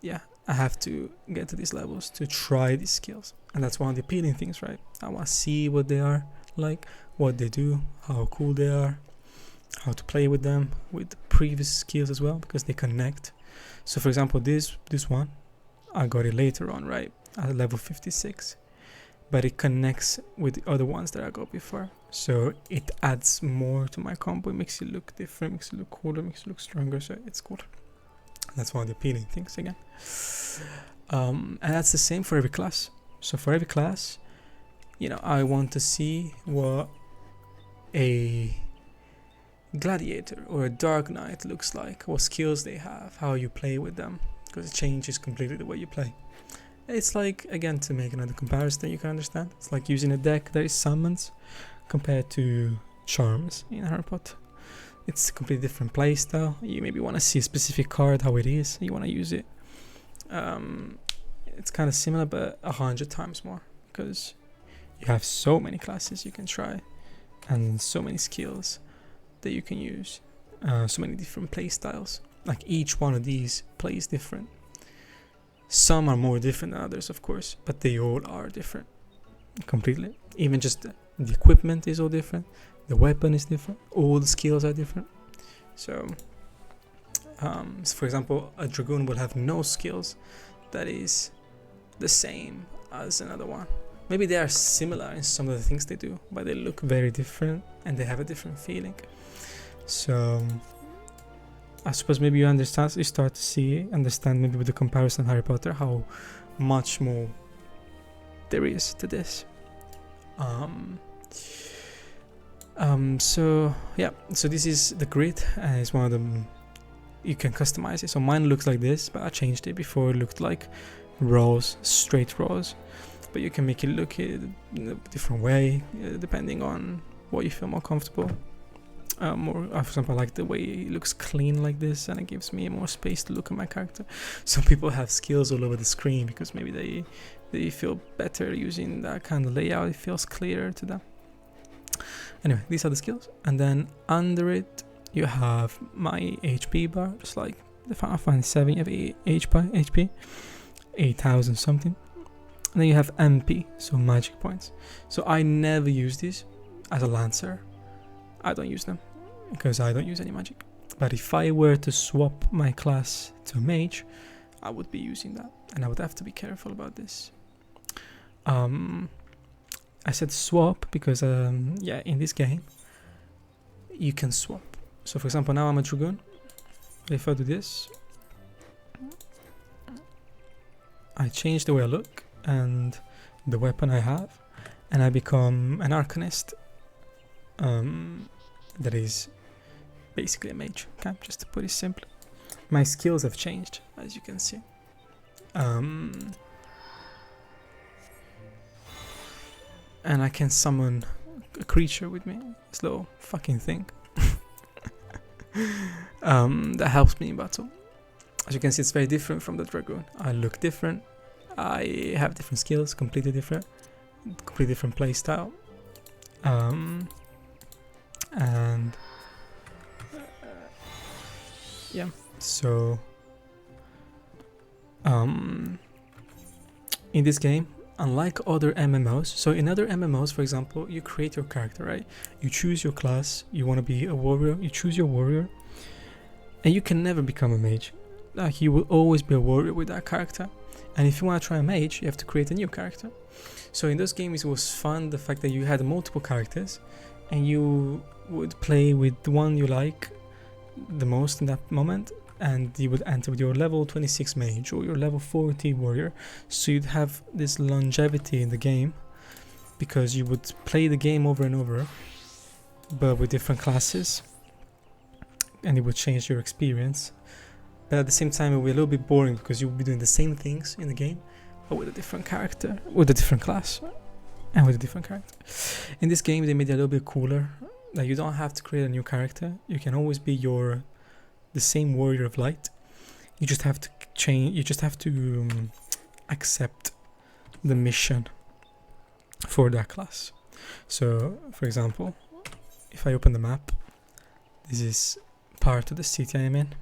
yeah, I have to get to these levels to try these skills. And that's one of the appealing things, right? I want to see what they are like, what they do, how cool they are, how to play with them, with the previous skills as well, because they connect. So for example, this one, I got it later on, right, at level 56. But it connects with the other ones that I got before. So it adds more to my combo, it makes it look different, makes it look cooler, makes it look stronger, so it's cooler. That's one of the appealing things again. And that's the same for every class. So for every class, you know, I want to see what a gladiator or a dark knight looks like, what skills they have, how you play with them, because it changes completely the way you play. It's like, again, to make another comparison you can understand, it's like using a deck that is summons compared to charms in Harry Potter. It's a completely different play style. You maybe want to see a specific card, how it is, you want to use it. It's kind of similar, but 100 times more, because you have so many classes you can try and so many skills that you can use, so many different play styles. Like each one of these plays different. Some are more different than others, of course, but they all are different completely. Even just the equipment is all different, the weapon is different, all the skills are different. So for example, a Dragoon will have no skills that is the same as another one. Maybe they are similar in some of the things they do, but they look very different and they have a different feeling. So I suppose maybe you understand, you start to understand maybe with the comparison Harry Potter how much more there is to this. So yeah, so this is the grid, and it's one of them. You can customize it. So mine looks like this, but I changed it. Before it looked like rows, straight rows, but you can make it look in a different way depending on what you feel more comfortable. more. For example, I like the way it looks clean like this, and it gives me more space to look at my character. Some people have skills all over the screen because maybe they feel better using that kind of layout. It feels clearer to them. Anyway, these are the skills, and then under it you have my HP bar, just like the Final Fantasy 7. You have HP, 8,000 something, and then you have MP, so magic points. So I never use these as a lancer. I don't use them because I don't use any magic. But if I were to swap my class to a mage, I would be using that, and I would have to be careful about this. I said swap because in this game you can swap. So for example, now I'm a dragoon. If I do this, I change the way I look and the weapon I have, and I become an arcanist. That is basically a mage, okay? Just to put it simply. My skills have changed, as you can see. And I can summon a creature with me, this little fucking thing. That helps me in battle. As you can see, it's very different from the dragoon. I look different. I have different skills, completely different play style. And yeah, so in this game, unlike other MMOs, so in other MMOs, for example, you create your character, right? You choose your class, you want to be a warrior, you choose your warrior, and you can never become a mage. Like, you will always be a warrior with that character. And if you want to try a mage, you have to create a new character. So in those games, it was fun, the fact that you had multiple characters, and you would play with the one you like the most in that moment, and you would enter with your level 26 mage or your level 40 warrior. So you'd have this longevity in the game because you would play the game over and over, but with different classes, and it would change your experience. But at the same time, it would be a little bit boring because you would be doing the same things in the game, but with a different character, with a different class, and with a different character. In this game, they made it a little bit cooler. Like, you don't have to create a new character. You can always be the same warrior of light. You just have to change. You just have to accept the mission for that class. So, for example, if I open the map, this is part of the city I am in.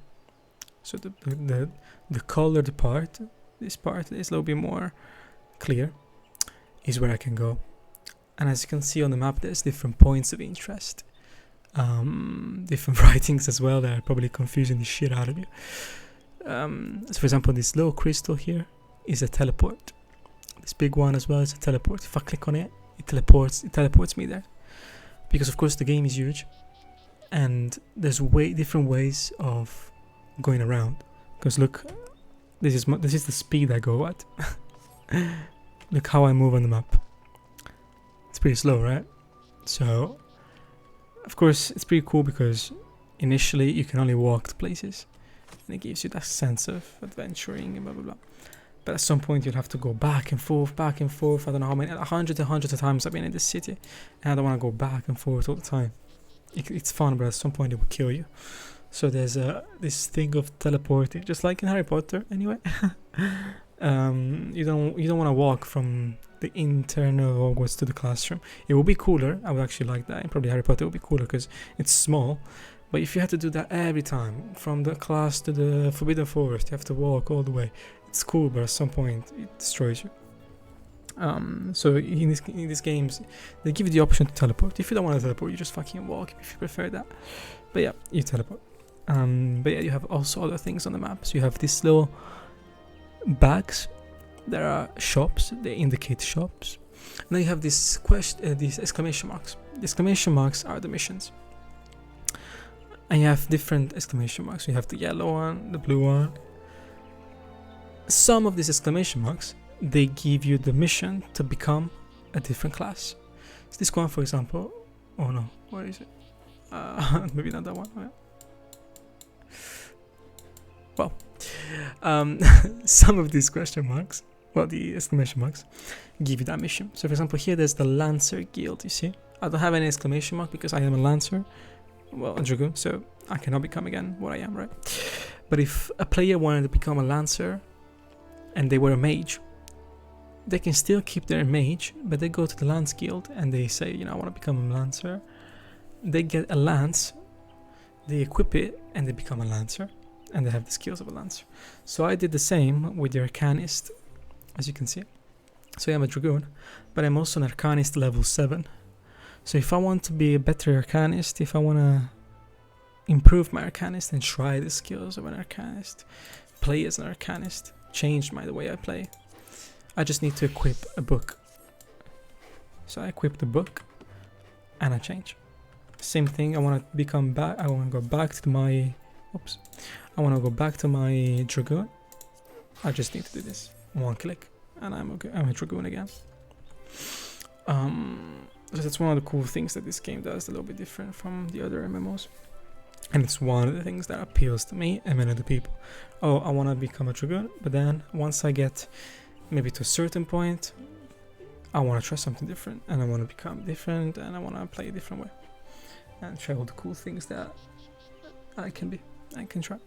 So the colored part, this part is a little bit more clear, is where I can go. And as you can see on the map, there's different points of interest, different writings as well that are probably confusing the shit out of you. So for example, this little crystal here is a teleport. This big one as well is a teleport. If I click on it, it teleports me there. Because of course the game is huge, and there's different ways of going around. Because look, this is the speed I go at. Look how I move on the map. It's pretty slow, right? So, of course, it's pretty cool because initially you can only walk to places, and it gives you that sense of adventuring and blah blah blah. But at some point you'll have to go back and forth. I don't know how many, hundreds of times I've been in this city, and I don't want to go back and forth all the time. It's fun, but at some point it will kill you. So there's this thing of teleporting, just like in Harry Potter. Anyway, you don't want to walk from the internal Hogwarts to the classroom. It will be cooler. I would actually like that. And probably Harry Potter will be cooler because it's small. But if you had to do that every time, from the class to the Forbidden Forest, you have to walk all the way. It's cool, but at some point it destroys you. So in these games, they give you the option to teleport. If you don't want to teleport, you just fucking walk if you prefer that. But yeah, you teleport. But yeah, you have also other things on the map. So you have these little bags. There are shops. They indicate shops. And then you have these exclamation marks. The exclamation marks are the missions. And you have different exclamation marks. You have the yellow one, the blue one. Some of these exclamation marks, they give you the mission to become a different class. So this one, for example. Oh no, where is it? Maybe not that one. Yeah. Well, some of these question marks, the exclamation marks, give you that mission. So for example, here there's the Lancer Guild, you see? I don't have any exclamation mark because I am a Lancer, well, a Dragoon, so I cannot become again what I am, right? But if a player wanted to become a Lancer and they were a mage, they can still keep their mage, but they go to the Lance Guild and they say, you know, I want to become a Lancer. They get a Lance, they equip it, and they become a Lancer, and they have the skills of a Lancer. So I did the same with the Arcanist, as you can see. So I'm a Dragoon, but I'm also an Arcanist level 7. So if I want to be a better Arcanist, if I want to improve my Arcanist and try the skills of an Arcanist, play as an Arcanist, change the way I play, I just need to equip a book. So I equip the book and I change. Same thing, I want to become back, I want to go back to my, I want to go back to my Dragoon. I just need to do this, one click, and I'm a Dragoon again. So that's one of the cool things that this game does, a little bit different from the other MMOs. And it's one of the things that appeals to me and many other people. Oh, I want to become a Dragoon, but then once I get maybe to a certain point, I want to try something different, and I want to become different, and I want to play a different way, and try all the cool things that I can try.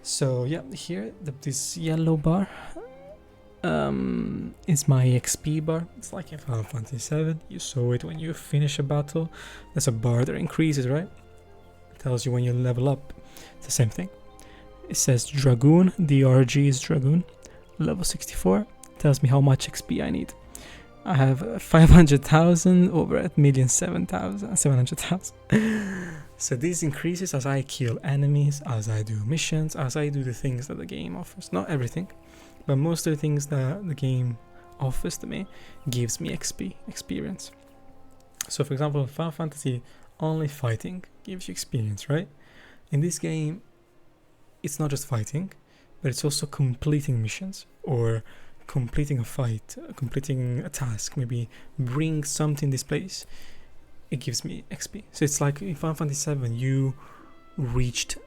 So yeah, here this yellow bar is my XP bar. It's like in Final Fantasy VII. You saw it when you finish a battle. There's a bar that increases, right? It tells you when you level up. It's the same thing. It says Dragoon, DRG is Dragoon, level 64. Tells me how much XP I need. I have 500,000 over at 1,700,000. So this increases as I kill enemies, as I do missions, as I do the things that the game offers. Not everything, but most of the things that the game offers to me gives me XP, experience. So for example, Final Fantasy, only fighting gives you experience, right? In this game, it's not just fighting, but it's also completing missions, or completing a fight, completing a task, maybe bring something in this place. It gives me XP. So it's like in Final Fantasy VII, you reached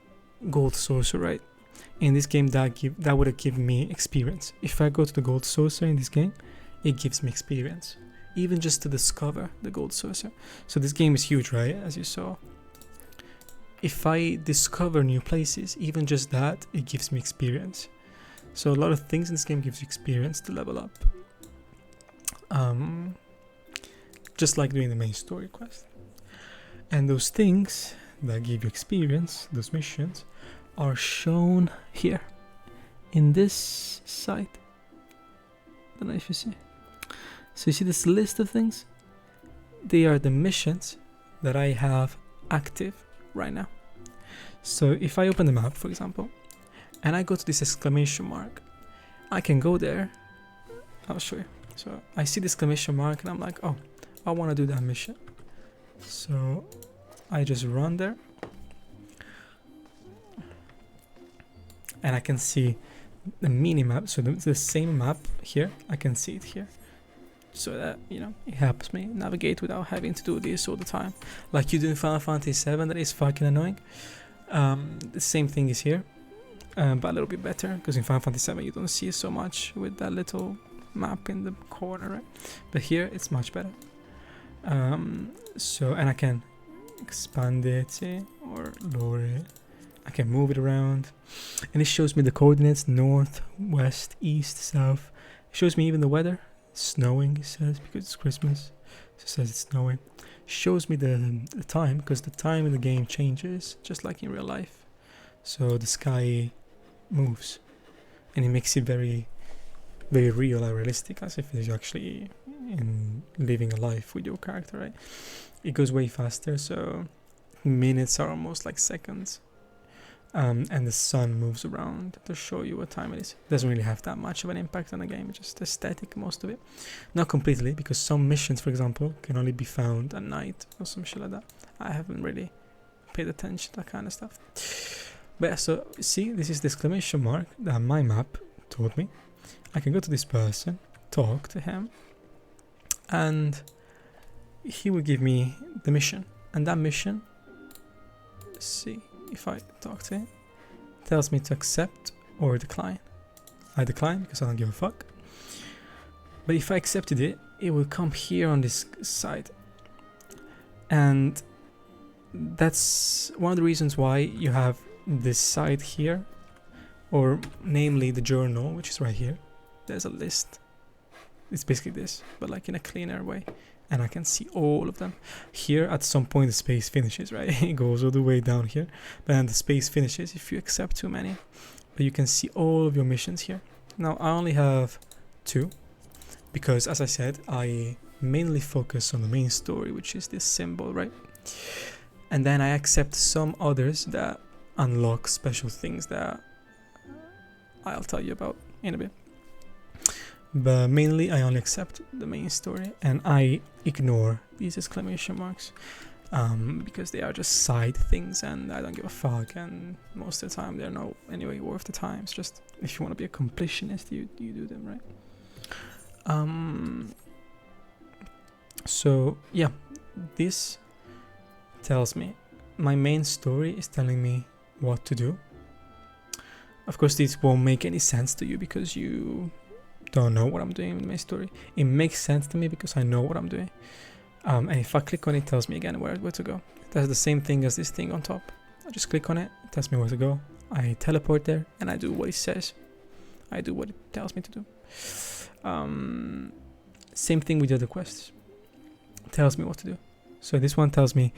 Gold Saucer, right? In this game, that would have given me experience. If I go to the Gold Saucer in this game, it gives me experience, even just to discover the Gold Saucer. So this game is huge, right? As you saw. If I discover new places, even just that, it gives me experience. So a lot of things in this game gives you experience to level up. Just like doing the main story quest. And those things that give you experience, those missions, are shown here in this site. Don't know if you see. So you see this list of things? They are the missions that I have active right now. So if I open the map, for example, and I go to this exclamation mark, I can go there. I'll show you. So I see the exclamation mark and I'm like, oh, I want to do that mission. So I just run there. And I can see the mini map. So the same map here, I can see it here. So that, you know, it helps me navigate without having to do this all the time. Like you do in Final Fantasy VII, that is fucking annoying. The same thing is here. But a little bit better, because in Final Fantasy VII you don't see so much with that little map in the corner, right? But here it's much better. So, and I can expand it, see, or lower it. I can move it around, and it shows me the coordinates: north, west, east, south. It shows me even the weather. It's snowing, it says, because it's Christmas. So it says it's snowing. It shows me the time, because the time in the game changes, just like in real life. So the sky moves, and it makes it very, very real and realistic, as if you're actually in living a life with your character, right? It goes way faster, so minutes are almost like seconds. And the sun moves around to show you what time it is. Doesn't really have that much of an impact on the game, it's just aesthetic, most of it. Not completely, because some missions, for example, can only be found at night or some shit like that. I haven't really paid attention to that kind of stuff. But yeah, so see, this is the exclamation mark that my map told me. I can go to this person, talk to him, and he will give me the mission. And that mission, see, if I talk to him, tells me to accept or decline. I decline because I don't give a fuck. But if I accepted it, it will come here on this side. And that's one of the reasons why you have this side here, or namely the journal, which is right here. There's a list. It's basically this, but like in a cleaner way, and I can see all of them. Here at some point the space finishes, right? It goes all the way down here, but then the space finishes if you accept too many. But you can see all of your missions here. Now I only have 2, because as I said, I mainly focus on the main story, which is this symbol, right? And then I accept some others that unlock special things that I'll tell you about in a bit. But mainly I only accept the main story, and I ignore these exclamation marks because they are just side things and I don't give a fuck, and most of the time they're not anyway worth the time. It's just if you want to be a completionist, you do them, right? So yeah, this tells me, my main story is telling me what to do. Of course this won't make any sense to you because you don't know what I'm doing in my story. It makes sense to me because I know what I'm doing. And if I click on it, it tells me again where to go. It does the same thing as this thing on top. I just click on it, it tells me where to go. I teleport there and I do what it says. I do what it tells me to do. Same thing with the other quests. It tells me what to do. So this one tells me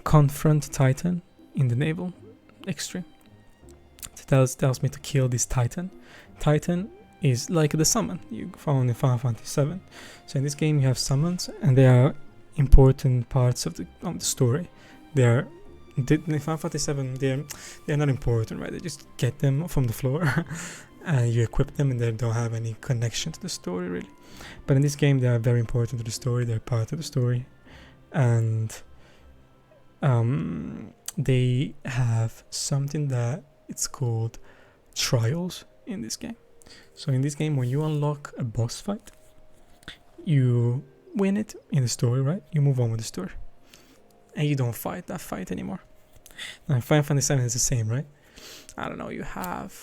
confront Titan in the naval extreme. It tells me to kill this Titan. Titan is like the summon you found in Final Fantasy VII. So in this game you have summons, and they are important parts of the story. They are in Final Fantasy VII. They're not important, right? They just get them from the floor, and you equip them, and they don't have any connection to the story really. But in this game, they are very important to the story. They're part of the story, and they have something that it's called trials in this game. So in this game, when you unlock a boss fight, you win it in the story, right? You move on with the story, and you don't fight that fight anymore. Now in Final Fantasy VII, it's the same, right? I don't know. You have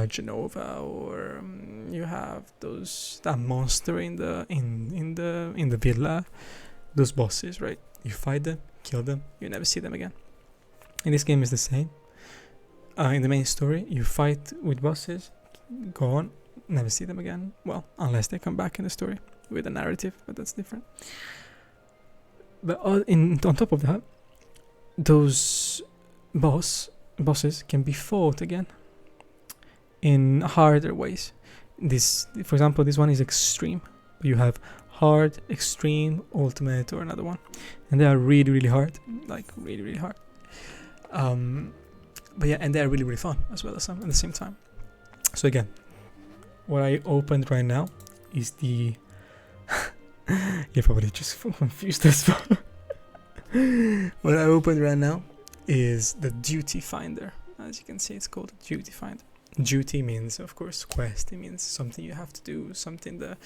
Genova, or you have that monster in the villa. Those bosses, right? You fight them, kill them, you never see them again. In this game, is the same. In the main story, you fight with bosses, go on, never see them again. Well, unless they come back in the story with a narrative, but that's different. But on top of that, those bosses can be fought again in harder ways. This, for example, this one is extreme. You have hard, extreme, ultimate, or another one, and they are really, really hard, like really, really hard. But yeah, and they're really, really fun as well as at the same time. So again, what I opened right now is the you're probably just confused as well. What I opened right now is the duty finder. As you can see, it's called a duty finder. Duty means, of course, quest. It means something you have to do, something the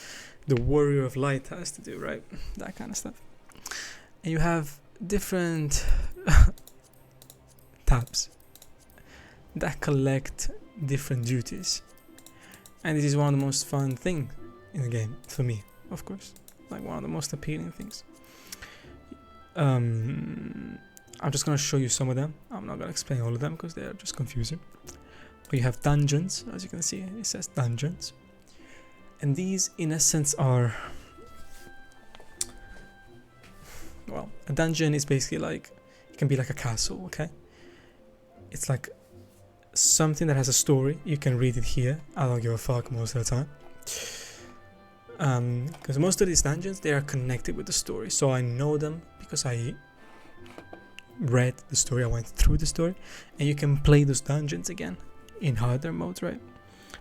warrior of light has to do, right? That kind of stuff. And you have different tabs that collect different duties. And this is one of the most fun things in the game, for me, of course. Like one of the most appealing things. I'm just going to show you some of them. I'm not going to explain all of them because they are just confusing. But you have dungeons, as you can see, it says dungeons. And these, in essence, are... Well, a dungeon is basically like... It can be like a castle, okay? It's like something that has a story. You can read it here. I don't give a fuck most of the time. Because most of these dungeons, they are connected with the story. So I know them because I read the story, I went through the story. And you can play those dungeons again in harder modes, right?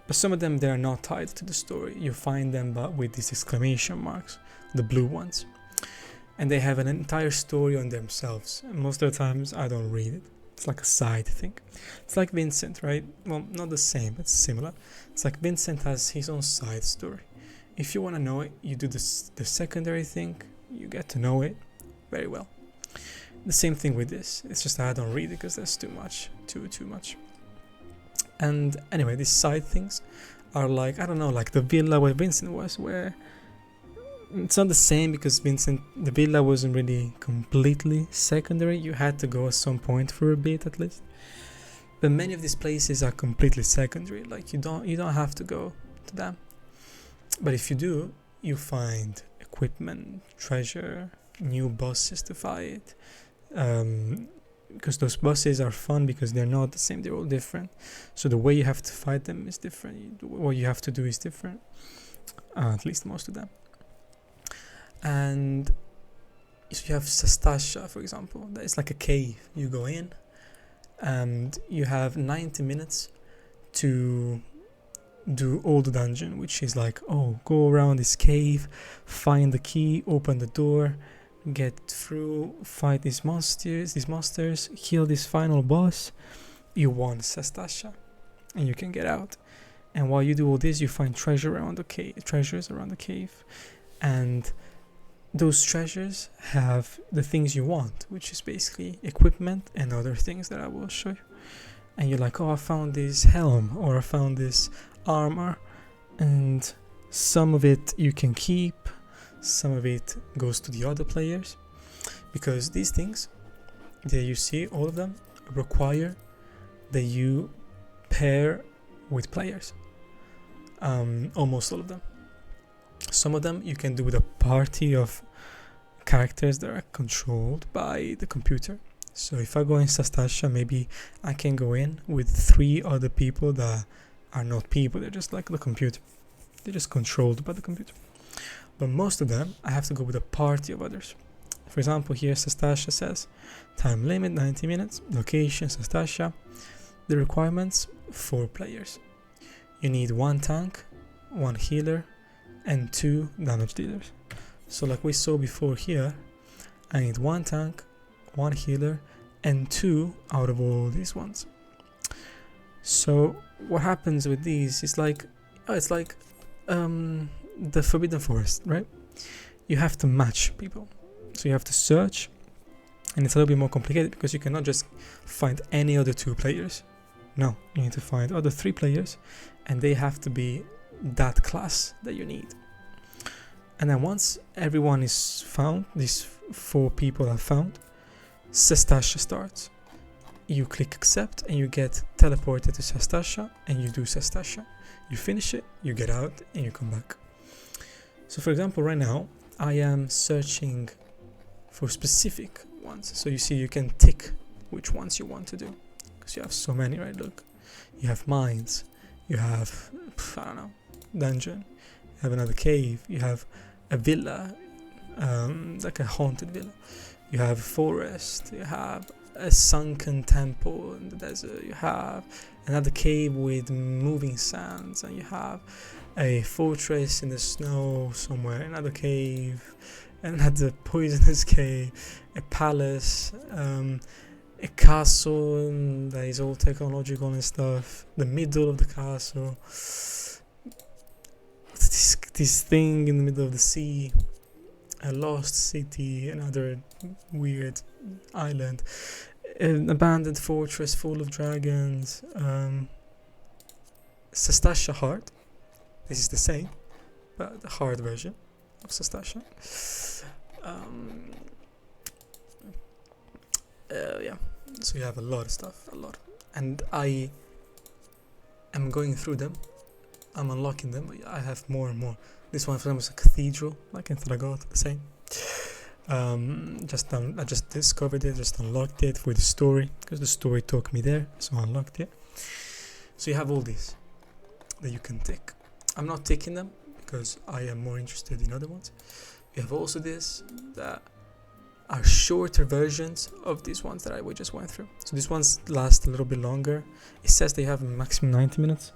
But some of them, they are not tied to the story. You find them but with these exclamation marks, the blue ones. And they have an entire story on themselves. And most of the times, I don't read it. It's like a side thing. It's like Vincent, right? Well, not the same, but similar. It's like Vincent has his own side story. If you want to know it, you do the secondary thing, you get to know it very well. The same thing with this. It's just that I don't read it because there's too much. Too much. And anyway, these side things are like, I don't know, like the villa where Vincent was, where it's not the same because Vincent, the villa wasn't really completely secondary. You had to go at some point for a bit at least. But many of these places are completely secondary. Like you don't have to go to them. But if you do, you find equipment, treasure, new bosses to fight. Because those bosses are fun because they're not the same, they're all different. So the way you have to fight them is different. What you have to do is different. At least most of them. And if you have Sastasha, for example, that is like a cave. You go in and you have 90 minutes to do all the dungeon, which is like, go around this cave, find the key, open the door, get through, fight these monsters, kill this final boss. You won Sastasha and you can get out. And while you do all this, you find treasures around the cave, and those treasures have the things you want, which is basically equipment and other things that I will show you. And you're like, I found this helm, or I found this armor, and some of it you can keep, some of it goes to the other players, because these things that you see, all of them, require that you pair with players. Almost all of them. Some of them you can do with a party of characters that are controlled by the computer. So if I go in Sastasha, maybe I can go in with 3 other people that are not people, they're just like the computer. They're just controlled by the computer. But most of them, I have to go with a party of others. For example, here Sastasha says, time limit 90 minutes, location Sastasha. The requirements, 4 players. You need 1 tank, 1 healer, and 2 damage dealers. So like we saw before here, I need 1 tank, 1 healer, and 2 out of all these ones. So what happens with these is like, it's like the Forbidden Forest, right? You have to match people. So you have to search, and it's a little bit more complicated because you cannot just find any other 2 players. No, you need to find other 3 players, and they have to be that class that you need. And then once everyone is found, these 4 people are found, Sastasha starts. You click accept and you get teleported to Sastasha, and you do Sastasha. You finish it, you get out, and you come back. So for example, right now I am searching for specific ones. So you see, you can tick which ones you want to do, because you have so many, right? Look, you have mines, you have, I don't know, dungeon, you have another cave, you have a villa, like a haunted villa, you have a forest, you have a sunken temple in the desert, you have another cave with moving sands, and you have a fortress in the snow somewhere, another cave, another poisonous cave, a palace, a castle that is all technological and stuff, the middle of the castle, this thing in the middle of the sea, a lost city, another weird island, an abandoned fortress full of dragons, Sastasha Heart. This is the same, but the hard version of Sastasha. Yeah, so you have a lot of stuff, and I am going through them. I'm unlocking them. I have more and more. This one, for example, is a cathedral, like in Thragot, the same. I just discovered it, just unlocked it with the story, because the story took me there, so I unlocked it. So you have all these that you can tick. I'm not ticking them because I am more interested in other ones. You have also this that are shorter versions of these ones that we just went through. So these ones last a little bit longer. It says they have a maximum 90 minutes,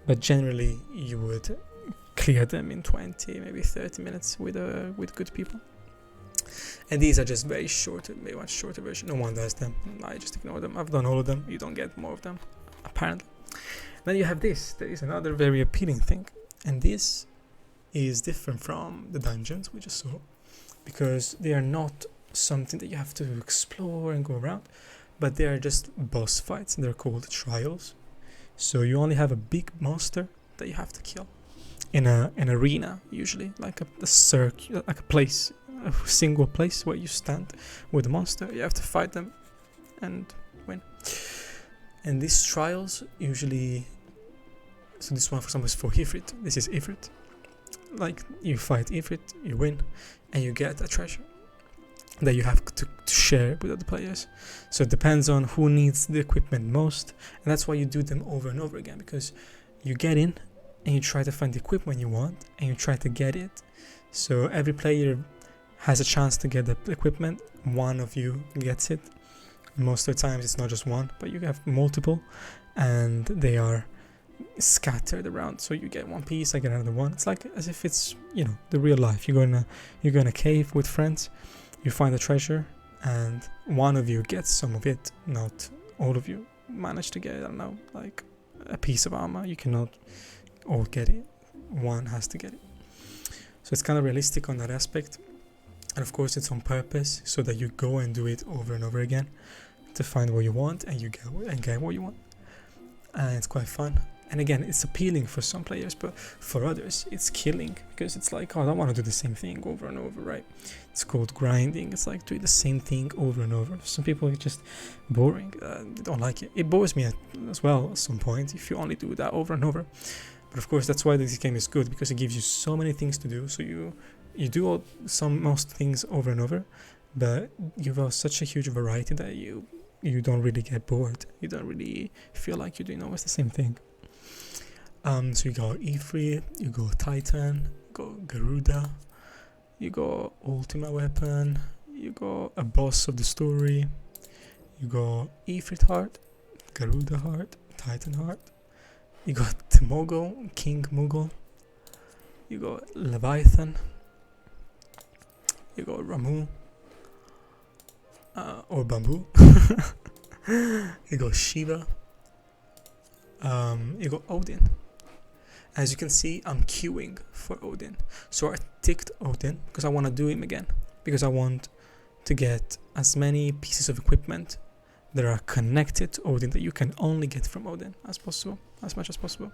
but generally you would clear them in 20, maybe 30 minutes with good people. And these are just very much shorter version. No one does them. I just ignore them. I've done all of them. You don't get more of them, apparently. Then you have this. There is another very appealing thing, and this is different from the dungeons we just saw, because they are not something that you have to explore and go around, but they are just boss fights, and they're called trials. So you only have a big monster that you have to kill, in an arena, usually like a circle, like a place, a single place where you stand with the monster. You have to fight them and win. And these trials usually, so this one for example is for Ifrit. This is Ifrit. Like you fight Ifrit, you win, and you get a treasure that you have to share with other players. So it depends on who needs the equipment most, and that's why you do them over and over again, because you get in and you try to find the equipment you want and you try to get it. So every player has a chance to get the equipment. One of you gets it. Most of the times it's not just one, but you have multiple, and they are scattered around. So you get one piece, I get another one. It's like as if it's, you know, the real life. You go in a cave with friends, you find a treasure, and one of you gets some of it. Not all of you manage to get it. I don't know, like a piece of armor. You cannot all get it. One has to get it. So it's kind of realistic on that aspect. And of course it's on purpose, so that you go and do it over and over again to find what you want, and you get what you want. And it's quite fun. And again, it's appealing for some players, but for others it's killing, because it's like, oh, I don't want to do the same thing over and over, right? It's called grinding. It's like doing the same thing over and over. Some people are just boring. They don't like it. It bores me as well at some point if you only do that over and over. But of course that's why this game is good, because it gives you so many things to do. So you do most things over and over, but you have such a huge variety that you don't really get bored. You don't really feel like you're doing always the same thing. So you go Ifrit, you go Titan, you go Garuda, you go Ultima Weapon, you go a boss of the story, you go Ifrit Heart, Garuda Heart, Titan Heart, you got Mogul, King Mogul, you go Leviathan, you go Ramu, or Bamboo, you go Shiva, you go Odin. As you can see, I'm queuing for Odin. So I ticked Odin because I want to do him again, because I want to get as many pieces of equipment that are connected to Odin, that you can only get from Odin as much as possible.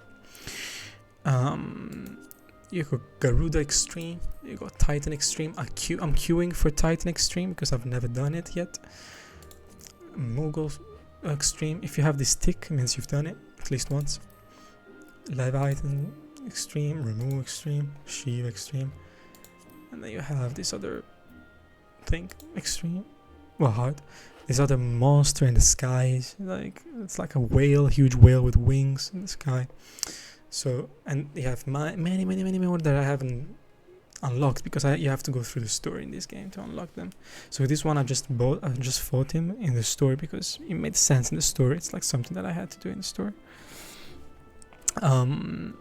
You got Garuda Extreme, you got Titan Extreme. I'm queuing for Titan Extreme because I've never done it yet. Mogul Extreme, if you have this tick, it means you've done it at least once. Leviathan Extreme, Ramu Extreme, Shiva Extreme, and then you have this other thing, Extreme, well, hard. This other monster in the skies, like it's like a whale, huge whale with wings in the sky. So, and you have many more that I haven't unlocked, because you have to go through the story in this game to unlock them. So with this one I just fought him in the story because it made sense in the story. It's like something that I had to do in the story. And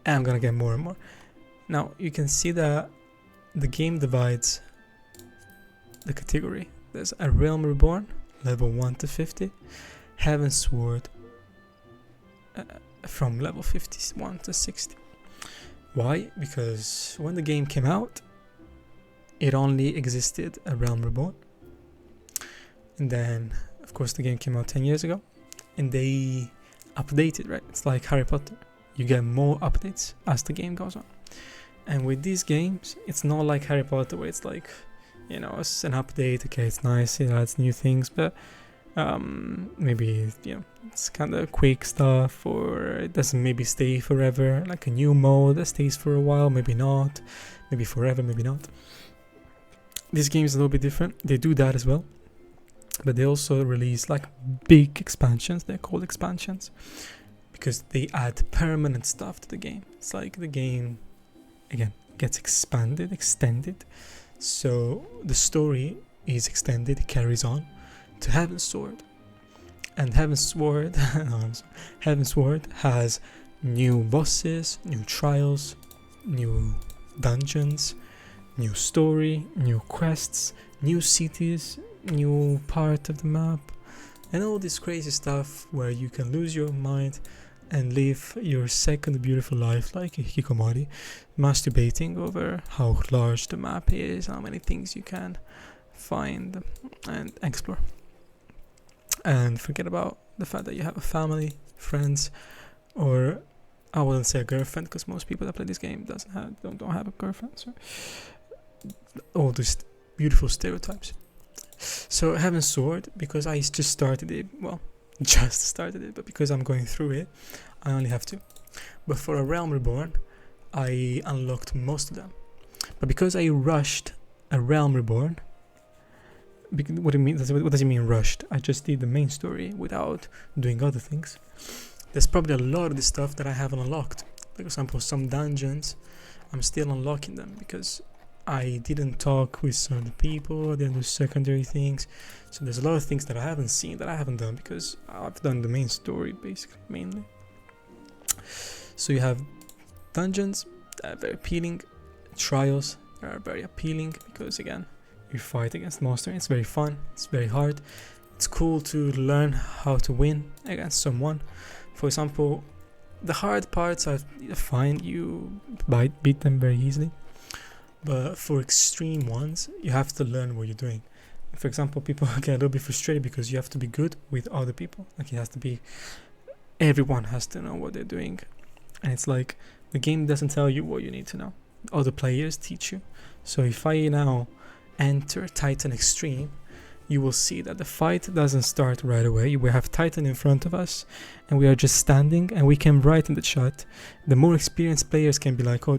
I'm gonna get more and more. Now you can see that the game divides the category. There's a Realm Reborn, level 1 to 50, Heaven's Sword from level 51 to 60. Why? Because when the game came out, it only existed a Realm Reborn. And then, of course, the game came out 10 years ago, and they updated, right? It's like Harry Potter. You get more updates as the game goes on. And with these games, it's not like Harry Potter where it's like, you know, it's an update, okay, it's nice, it adds new things, but maybe, you know, it's kind of quick stuff, or it doesn't maybe stay forever, like a new mode that stays for a while, maybe not, maybe forever, maybe not. This game is a little bit different. They do that as well, but they also release like big expansions. They're called expansions because they add permanent stuff to the game. It's like the game, again, gets extended. So the story is extended, it carries on to Heaven's Sword. And Heaven's Sword has new bosses, new trials, new dungeons, new story, new quests, new cities, new part of the map, and all this crazy stuff where you can lose your mind and live your second beautiful life like a hikikomori, masturbating over how large the map is, how many things you can find and explore. And forget about the fact that you have a family, friends, or I wouldn't say a girlfriend because most people that play this game don't have a girlfriend. So all these beautiful stereotypes. So Heaven's Sword, because I just started it, well, just started it, but because I'm going through it, I only have 2. But for A Realm Reborn, I unlocked most of them. But because I rushed A Realm Reborn, what does it mean rushed? I just did the main story without doing other things. There's probably a lot of the stuff that I haven't unlocked. For example, some dungeons, I'm still unlocking them because I didn't talk with some of the people, I didn't do secondary things. So there's a lot of things that I haven't seen, that I haven't done, because I've done the main story, basically, mainly. So you have dungeons that are very appealing, trials that are very appealing, because again, you fight against monsters, it's very fun, it's very hard. It's cool to learn how to win against someone. For example, the hard parts are fine, you beat them very easily. But for extreme ones, you have to learn what you're doing. For example, people get a little bit frustrated because you have to be good with other people. Like, it has to be, everyone has to know what they're doing. And it's like, the game doesn't tell you what you need to know. Other players teach you. So if I now enter Titan Extreme, you will see that the fight doesn't start right away. We have Titan in front of us, and we are just standing, and we can write in the chat. The more experienced players can be like, oh,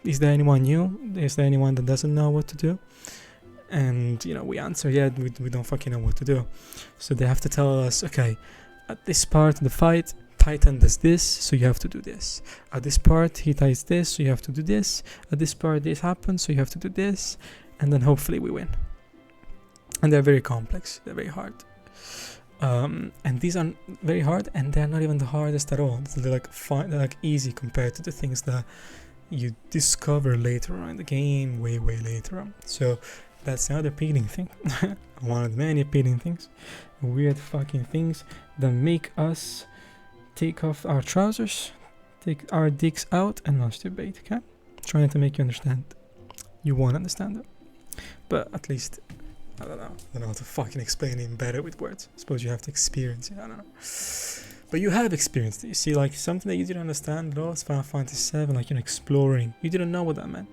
is there anyone new? Is there anyone that doesn't know what to do? And, you know, we answer, yeah, we don't fucking know what to do. So they have to tell us, okay, at this part of the fight, Titan does this, so you have to do this. At this part, he does this, so you have to do this. At this part, this happens, so you have to do this. And then hopefully we win. And they're very complex, they're very hard. And these are very hard, and they're not even the hardest at all. They're like fine, they're like easy compared to the things that you discover later on in the game, way later on. So that's another appealing thing. One of the many appealing things. Weird fucking things that make us take off our trousers, take our dicks out, and masturbate, okay? Trying to make you understand. You won't understand it. But at least, I don't know how to fucking explain it better with words. I suppose you have to experience it, I don't know. But you have experienced it. You see, like, something that you didn't understand at all, it's Final Fantasy VII, like, you're exploring. You didn't know what that meant.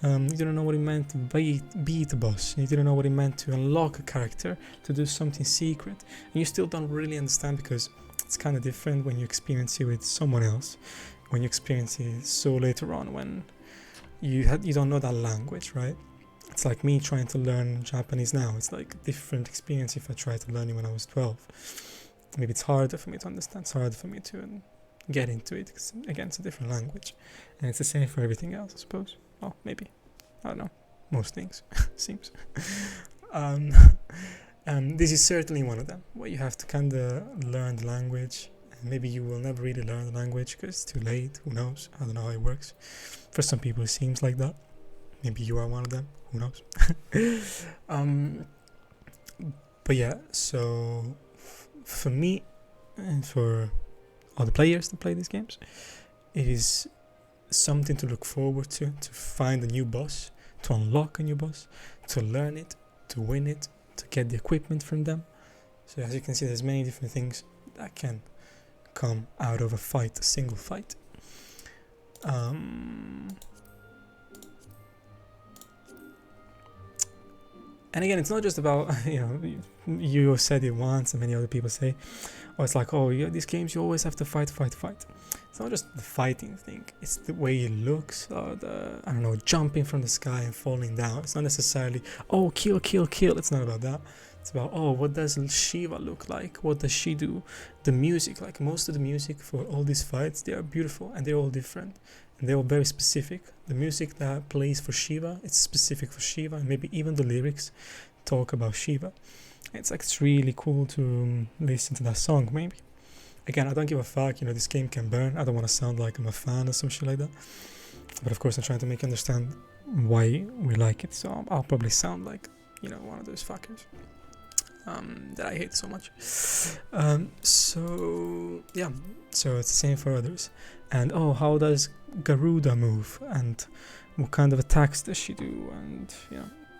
You didn't know what it meant to beat the boss. You didn't know what it meant to unlock a character, to do something secret. And you still don't really understand, because it's kind of different when you experience it with someone else. When you experience it so later on, when you don't know that language, right? It's like me trying to learn Japanese now. It's like a different experience if I tried to learn it when I was 12. Maybe it's harder for me to understand. It's harder for me to get into it, because again, it's a different language. And it's the same for everything else, I suppose. Well, maybe. I don't know. Most things, seems. This is certainly one of them, where you have to kind of learn the language. And maybe you will never really learn the language because it's too late. Who knows? I don't know how it works. For some people, it seems like that. Maybe you are one of them. Who knows? But yeah, so for me and for all the players that play these games, it is something to look forward to find a new boss, to unlock a new boss, to learn it, to win it, to get the equipment from them. So as you can see, there's many different things that can come out of a fight, a single fight. And again, it's not just about, you said it once and many other people say, oh, it's like, oh, yeah, these games, you always have to fight. It's not just the fighting thing. It's the way it looks, or jumping from the sky and falling down. It's not necessarily, oh, kill. It's not about that. It's about, oh, what does Shiva look like? What does she do? The music, like most of the music for all these fights, they are beautiful and they're all different. And they're all very specific. The music that plays for Shiva, it's specific for Shiva, and maybe even the lyrics talk about Shiva. It's really cool to listen to that song, maybe. Again, I don't give a fuck, this game can burn. I don't want to sound like I'm a fan or some shit like that. But of course, I'm trying to make you understand why we like it. So I'll probably sound like, one of those fuckers that I hate so much. So it's the same for others. And how does Garuda move, and what kind of attacks does she do? And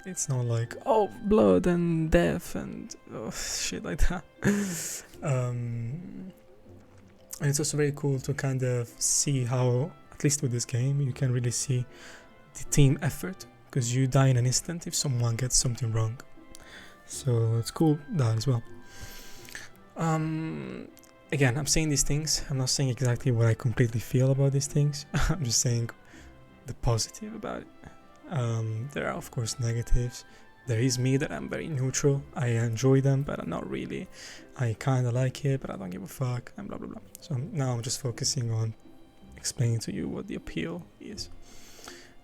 it's not like, oh, blood and death and shit like that. And it's also very cool to kind of see how, at least with this game, you can really see the team effort, because you die in an instant if someone gets something wrong. So it's cool that as well. Again, I'm saying these things, I'm not saying exactly what I completely feel about these things. I'm just saying the positive about it. There are of course negatives. There is me that I'm very neutral. I enjoy them, but I'm not really. I kind of like it, but I don't give a fuck, and blah blah blah. So now I'm just focusing on explaining to you what the appeal is,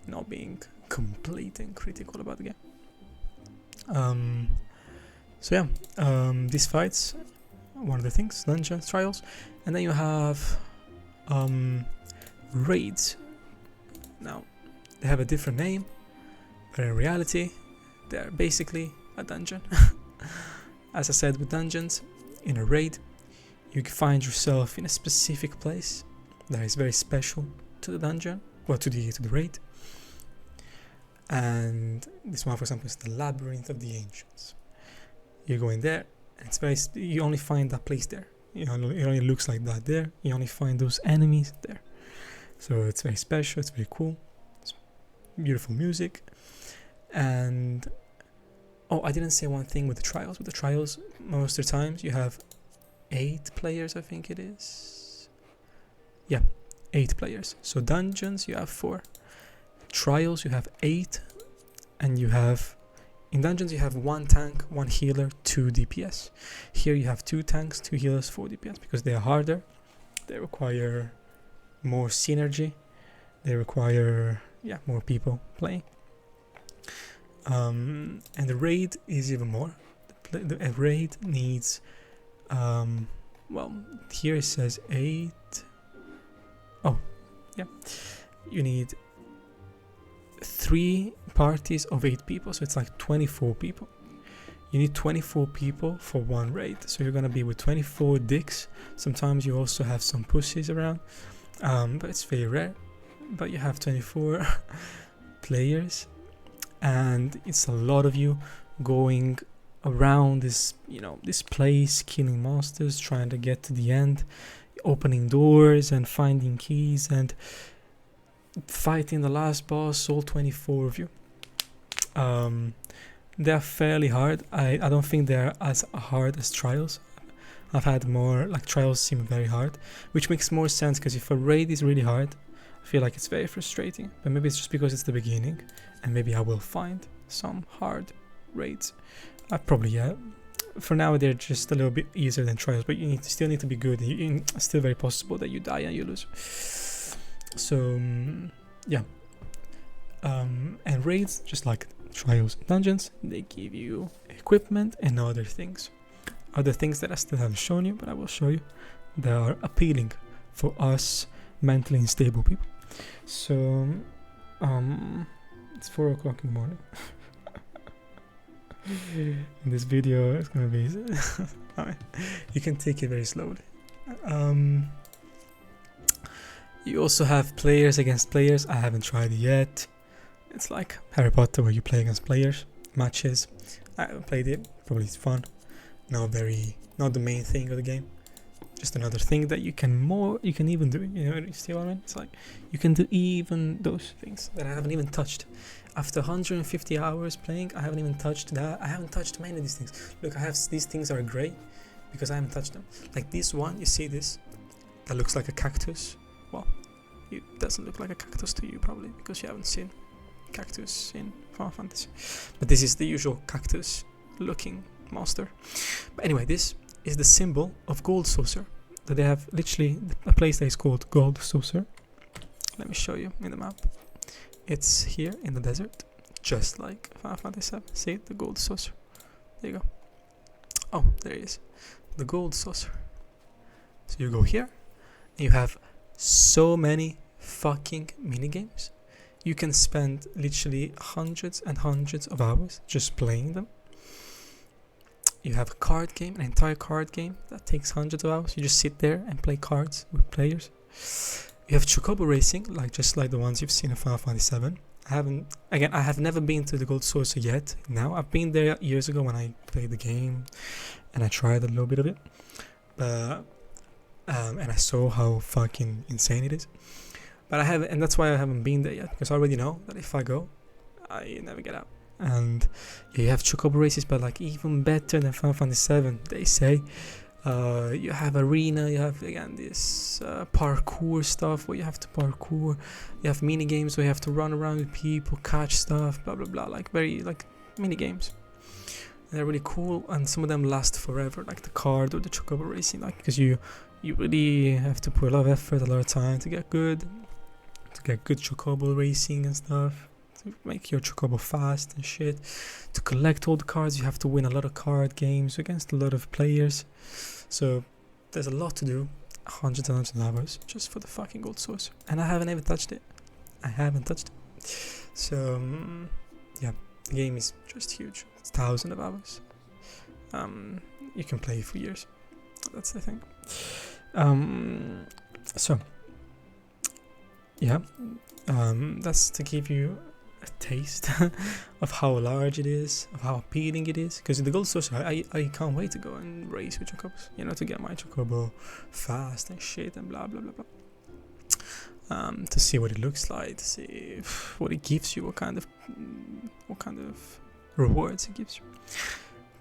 not being complete and critical about the game. So yeah, these fights, one of the things, dungeons, trials, and then you have raids. Now, they have a different name, but in reality, they're basically a dungeon. As I said with dungeons, in a raid, you find yourself in a specific place that is very special to the dungeon, or to the raid. And this one, for example, is the Labyrinth of the Ancients. You go in there, and it's very. You only find that place there. It only looks like that there. You only find those enemies there. So it's very special. It's very cool. It's beautiful music, and I didn't say one thing with the trials. With the trials, most of the times you have 8 players. I think it is. Yeah, 8 players. So dungeons you have 4. Trials you have 8, and you have, in dungeons you have 1 tank, 1 healer, 2 DPS. Here you have 2 tanks, 2 healers, 4 DPS, because they are harder, they require more synergy, they require more people playing. And the raid is even more. The raid needs here it says 8. You need 3 parties of 8 people, so it's like 24 people. You need 24 people for one raid, so you're gonna be with 24 dicks. Sometimes you also have some pussies around, but it's very rare. But you have 24 players, and it's a lot of you going around this place, killing monsters, trying to get to the end, opening doors and finding keys and fighting the last boss, all 24 of you. They're fairly hard. I don't think they're as hard as trials. I've had more, like, trials seem very hard, which makes more sense, because if a raid is really hard, I feel like it's very frustrating. But maybe it's just because it's the beginning, and maybe I will find some hard raids. For now they're just a little bit easier than trials, but you still need to be good. It's still very possible that you die and you lose. So and raids, just like trials and dungeons, they give you equipment and other things that I still haven't shown you, but I will show you, that are appealing for us mentally unstable people. So it's 4 o'clock in the morning. In this video it's gonna be you can take it very slowly. You also have players against players. I haven't tried it yet. It's like Harry Potter, where you play against players, matches. I haven't played it. Probably it's fun. Not the main thing of the game. Just another thing that you can even do. You see what I mean? It's like you can do even those things that I haven't even touched. After 150 hours playing, I haven't even touched that. I haven't touched many of these things. Look, these things are grey because I haven't touched them. Like this one, you see this? That looks like a cactus. Well, it doesn't look like a cactus to you, probably, because you haven't seen cactus in Final Fantasy. But this is the usual cactus looking monster. But anyway, this is the symbol of Gold Saucer. That they have literally a place that is called Gold Saucer. Let me show you in the map. It's here in the desert, just like Final Fantasy VII. See the Gold Saucer? There you go. Oh, there it is. The Gold Saucer. So you go here, and you have so many fucking minigames. You can spend literally hundreds and hundreds of hours just playing them. You have a card game, an entire card game that takes hundreds of hours. You just sit there and play cards with players. You have Chocobo Racing, just like the ones you've seen in Final Fantasy VII. I have never been to the Gold Saucer yet. Now, I've been there years ago when I played the game, and I tried a little bit of it. But and I saw how fucking insane it is. But I haven't, and that's why I haven't been there yet, because I already know that if I go, I never get out. And yeah, you have chocobo races, but like even better than Final Fantasy VII, they say. You have arena, you have again this parkour stuff where you have to parkour, you have mini games where you have to run around with people, catch stuff, blah blah blah, like very like mini games. And they're really cool, and some of them last forever, like the card or the chocobo racing, like because you really have to put a lot of effort, a lot of time to get good chocobo racing and stuff, to make your chocobo fast and shit. To collect all the cards, you have to win a lot of card games against a lot of players. So there's a lot to do, hundreds and hundreds of hours just for the fucking gold source, and I haven't even touched it. So yeah, the game is just huge. It's thousands of hours. You can play for years. That's the thing. So yeah, that's to give you a taste of how large it is, of how appealing it is. Because in the gold source, I can't wait to go and race with chocobos, you know, to get my chocobo fast and shit and blah blah blah blah. To see what it looks like, to see what it gives you, what kind of rewards it gives you.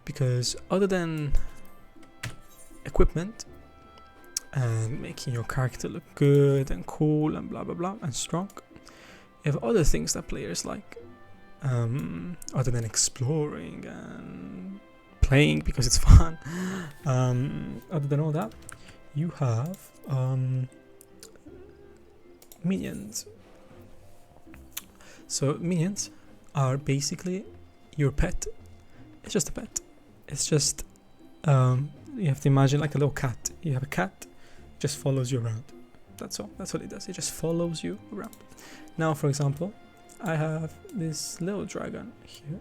Because other than equipment and making your character look good and cool and blah blah blah and strong, you have other things that players like, other than exploring and playing because it's fun. Other than all that, you have minions. So minions are basically your pet. It's just a pet. It's just you have to imagine like a little cat. You have a cat, just follows you around. That's all. That's what it does. It just follows you around. Now, for example, I have this little dragon here,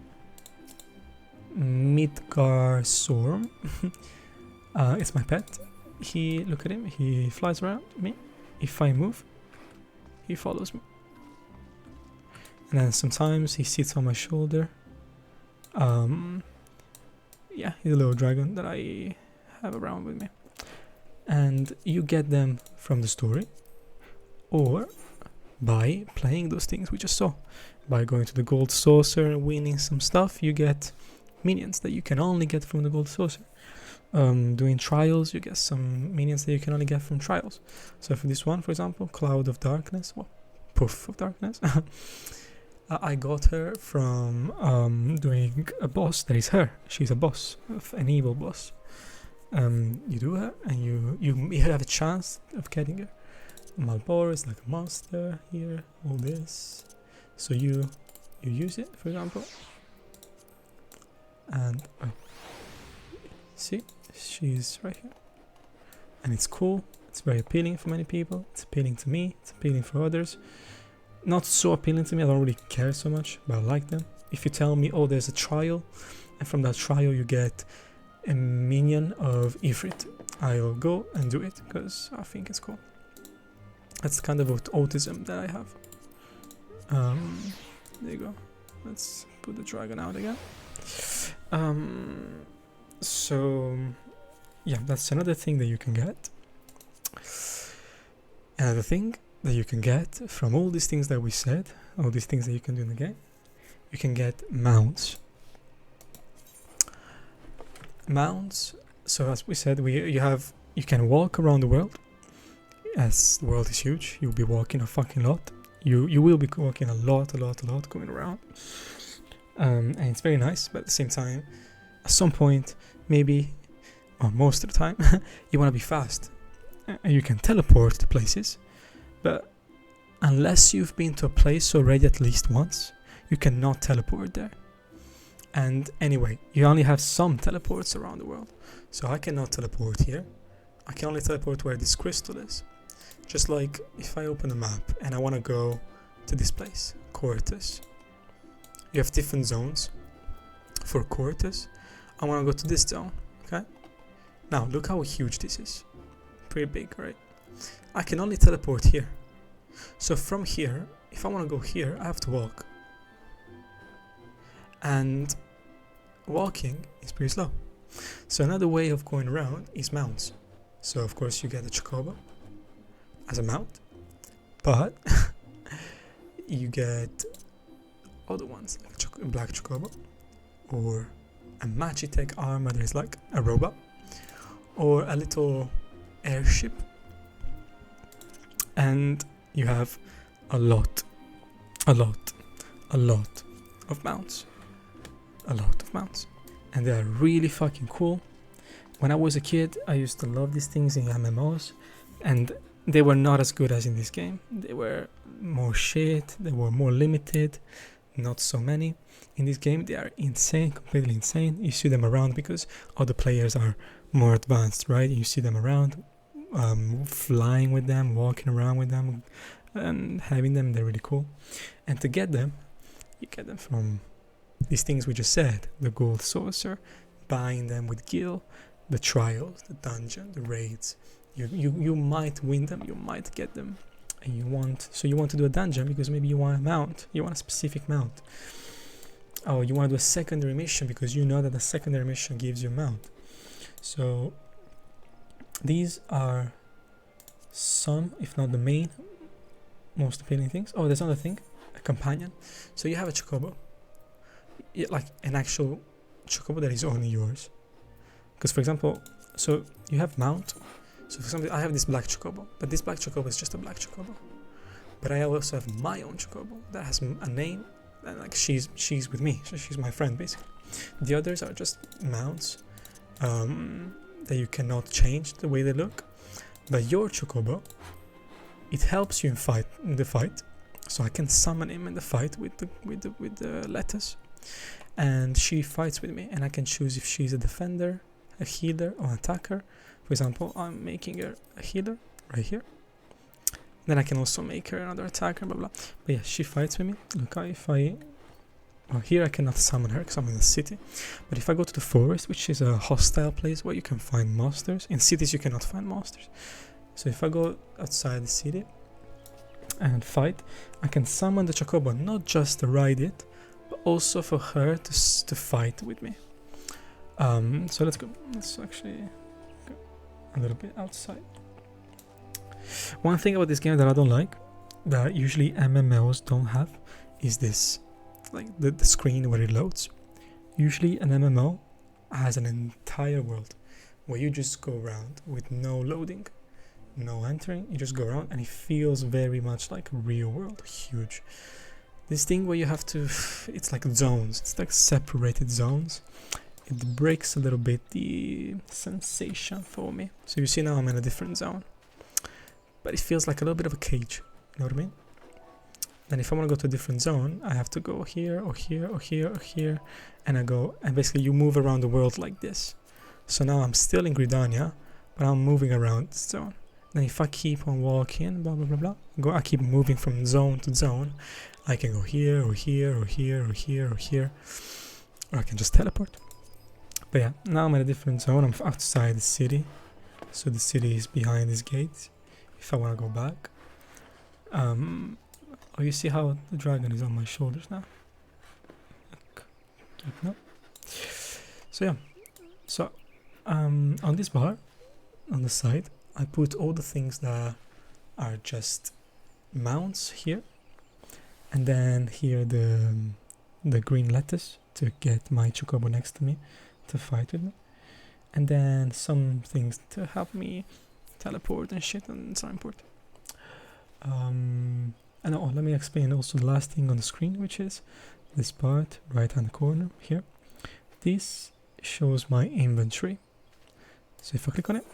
Midgar Storm. It's my pet. Look at him. He flies around me. If I move, he follows me. And then sometimes he sits on my shoulder. Yeah, he's a little dragon that I have around with me. And you get them from the story, or by playing those things we just saw. By going to the gold saucer and winning some stuff, you get minions that you can only get from the gold saucer. Doing trials, you get some minions that you can only get from trials. So for this one, for example, Cloud of Darkness, well, Puff of Darkness, I got her from doing a boss that is her. She's a boss, an evil boss. You do her, and you have a chance of getting her. Malboro is like a monster here, all this. So you use it, for example, and see, she's right here, and it's cool. It's very appealing for many people. It's appealing to me. It's appealing for others. Not so appealing to me. I don't really care so much, but I like them. If you tell me, oh, there's a trial, and from that trial you get a minion of Ifrit, I'll go and do it because I think it's cool. That's kind of autism that I have. There you go. Let's put the dragon out again. So yeah, that's another thing that you can get. Another thing that you can get from all these things that we said, all these things that you can do in the game, you can get mounts. Mounts. So as we said, you can walk around the world. As the world is huge, you'll be walking a fucking lot. You will be walking a lot, going around. And it's very nice, but at the same time, at some point, maybe, or most of the time, you want to be fast. And you can teleport to places, but unless you've been to a place already at least once, you cannot teleport there. And anyway, you only have some teleports around the world. So I cannot teleport here. I can only teleport where this crystal is. Just like if I open a map and I want to go to this place, Cortes. You have different zones. For Cortes, I want to go to this zone, okay? Now, look how huge this is. Pretty big, right? I can only teleport here. So from here, if I want to go here, I have to walk. And walking is pretty slow. So another way of going around is mounts. So of course you get a chocobo as a mount, but you get other ones like a black chocobo, or a Magitech armor that is like a robot, or a little airship, and you have a lot of mounts, and they are really fucking cool. When I was a kid, I used to love these things in MMOs, and they were not as good as in this game. They were more shit, they were more limited, not so many. In this game, they are insane, completely insane. You see them around because other players are more advanced, right? You see them around, flying with them, walking around with them, and having them. They're really cool. And to get them, you get them from these things we just said: the gold saucer, buying them with Gil, the trials, the dungeon, the raids. You might win them, you might get them, and you want to do a dungeon because maybe you want a mount, you want a specific mount. Oh, you want to do a secondary mission because you know that the secondary mission gives you a mount. So these are some, if not the main, most appealing things. Oh, there's another thing, a companion. So you have a chocobo, like an actual chocobo that is only yours. Because for example, so you have mount. So for example, I have this black chocobo, but this black chocobo is just a black chocobo. But I also have my own chocobo that has a name, and like she's with me, so she's my friend basically. The others are just mounts that you cannot change the way they look. But your chocobo, it helps you in the fight. So I can summon him in the fight with the letters, and she fights with me, and I can choose if she's a defender, a healer, or attacker. For example, I'm making her a healer right here. Then I can also make her another attacker, blah blah. But yeah, she fights with me. Look, well, here I cannot summon her because I'm in the city. But if I go to the forest, which is a hostile place where you can find monsters. In cities you cannot find monsters. So if I go outside the city and fight, I can summon the chocobo, not just to ride it, but also for her to fight with me. So let's go. Let's actually go a little bit outside. One thing about this game that I don't like, that usually MMOs don't have, is this, like the screen where it loads. Usually an MMO has an entire world where you just go around with no loading, no entering. You just go around and it feels very much like a real world, huge. This thing where you have to, it's like zones, it's like separated zones. It breaks a little bit the sensation for me. So you see now I'm in a different zone, but it feels like a little bit of a cage, you know what I mean? Then if I want to go to a different zone, I have to go here or here or here or here, and I go, and basically you move around the world like this. So now I'm still in Gridania, but I'm moving around this zone. Then if I keep on walking, blah blah blah blah, I keep moving from zone to zone. I can go here or here or here or here or here, or I can just teleport. But yeah, now I'm in a different zone. I'm outside the city, so the city is behind these gates. If I want to go back, oh, you see how the dragon is on my shoulders now? No. So yeah, so on this bar, on the side, I put all the things that are just mounts here, and then here the green lettuce to get my chocobo next to me to fight with me, and then some things to help me teleport and shit, and it's not important. And let me explain also the last thing on the screen, which is this part right hand corner here. This shows my inventory. So if I click on it,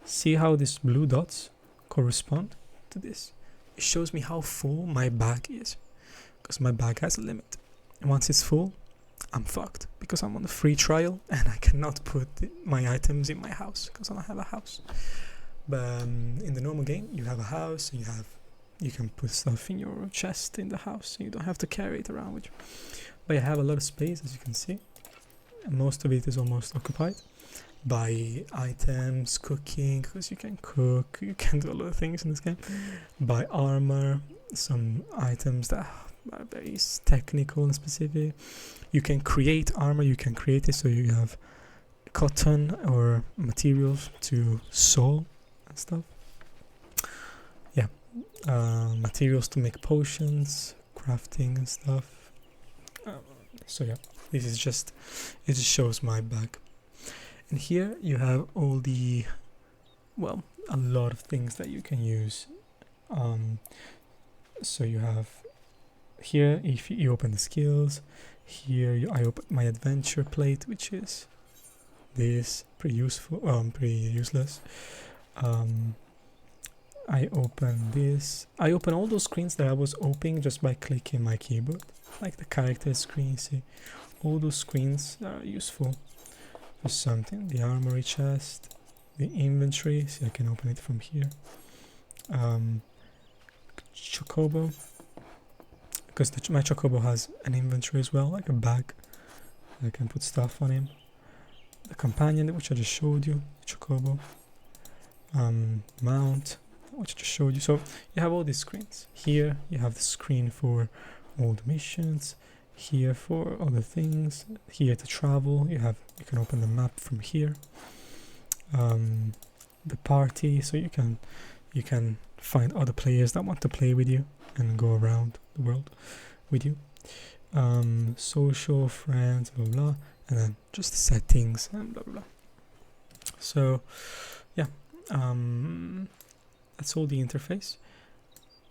see how these blue dots correspond to this. It shows me how full my bag is, because my bag has a limit, and once it's full, I'm fucked, because I'm on a free trial and I cannot put my items in my house because I don't have a house. But in the normal game, you have a house, and you can put stuff in your chest in the house, and you don't have to carry it around with you. But I have a lot of space, as you can see, and most of it is almost occupied by items, cooking, because you can cook, you can do a lot of things in this game, by armor, some items that are very technical and specific. You can create armor, you can create it so you have cotton or materials to sew and stuff. Yeah, materials to make potions, crafting and stuff. So yeah, this is just, it just shows my bag. And here you have all the, well, a lot of things that you can use. So you have here, if you open the skills, here I open my adventure plate, which is this, pretty useful, pretty useless. I open this. I open all those screens that I was opening just by clicking my keyboard, like the character screen. See, all those screens are useful for something. The armory chest, the inventory. See, I can open it from here. Chocobo, because my Chocobo has an inventory as well, like a bag. I can put stuff on him. The companion, which I just showed you, Chocobo. Mount, which I just showed you. So you have all these screens. Here you have the screen for all the missions. Here for other things. Here to travel. You can open the map from here. The party, so you can find other players that want to play with you and go around the world with you. Social, friends, blah blah, and then just settings and blah blah blah. So yeah, that's all the interface.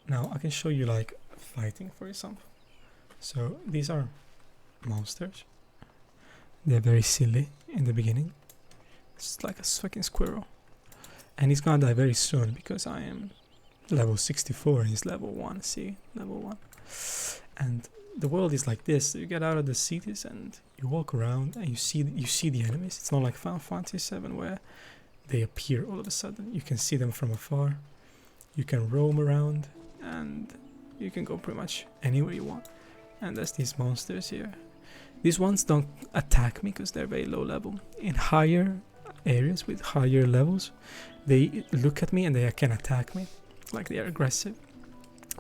Now I can show you like fighting, for example. So these are monsters. They're very silly in the beginning. It's like a fucking squirrel, and he's gonna die very soon because I am level 64 and he's level 1. See, level 1. And the world is like this. You get out of the cities and you walk around and you see the enemies. It's not like Final Fantasy VII where they appear all of a sudden. You can see them from afar. You can roam around and you can go pretty much anywhere you want. And there's these monsters here. These ones don't attack me because they're very low level. In higher areas with higher levels, they look at me and they can attack me, like they are aggressive.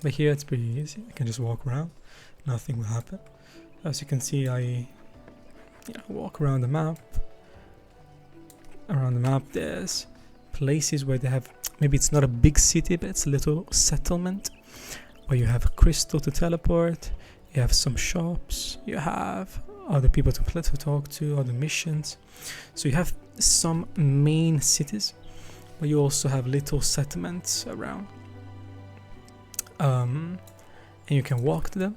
But here it's pretty easy. I can just walk around, nothing will happen. As you can see, I walk around the map. Around the map there's places where they have, maybe it's not a big city, but it's a little settlement where you have a crystal to teleport, you have some shops, you have other people to talk to, other missions. So you have some main cities, but you also have little settlements around. And you can walk to them,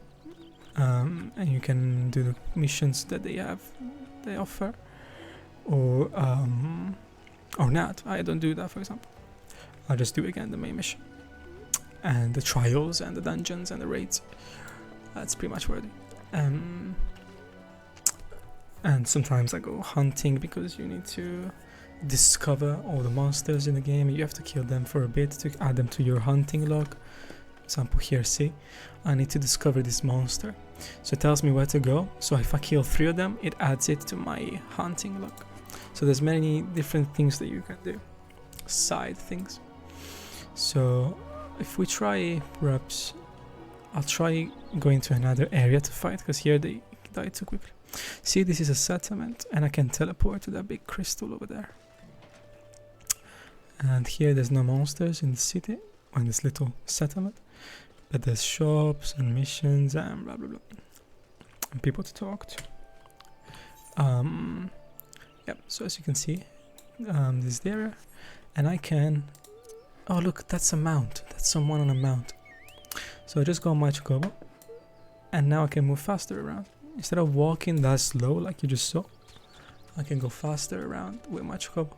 and you can do the missions that they offer, or not. I don't do that, for example. I just do again the main mission, and the trials, and the dungeons, and the raids. That's pretty much what I do. And sometimes I go hunting because you need to discover all the monsters in the game. You have to kill them for a bit to add them to your hunting log. For example, here, see, I need to discover this monster, so it tells me where to go. So if I kill 3 of them, it adds it to my hunting log. So there's many different things that you can do, side things. So if we try, perhaps I'll try going to another area to fight, because here they die too quickly. See, this is a settlement and I can teleport to that big crystal over there. And here there's no monsters in the city, or in this little settlement, but there's shops and missions and blah blah blah, and people to talk to. Yep, so as you can see, this is the area, and I can, oh look, that's a mount, that's someone on a mount. So I just go on my Chocobo, and now I can move faster around. Instead of walking that slow like you just saw, I can go faster around with my Chocobo.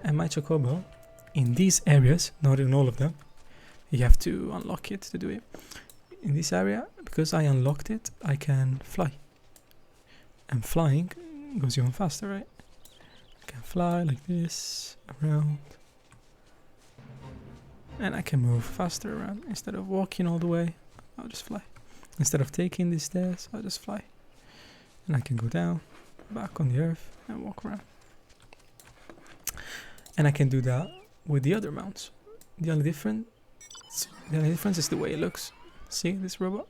And my Chocobo, in these areas, not in all of them, you have to unlock it to do it. In this area, because I unlocked it, I can fly. And flying goes even faster, right? I can fly like this, around. And I can move faster around. Instead of walking all the way, I'll just fly. Instead of taking these stairs, I'll just fly. And I can go down, back on the earth, and walk around. And I can do that with the other mounts. The only difference is the way it looks. See this robot?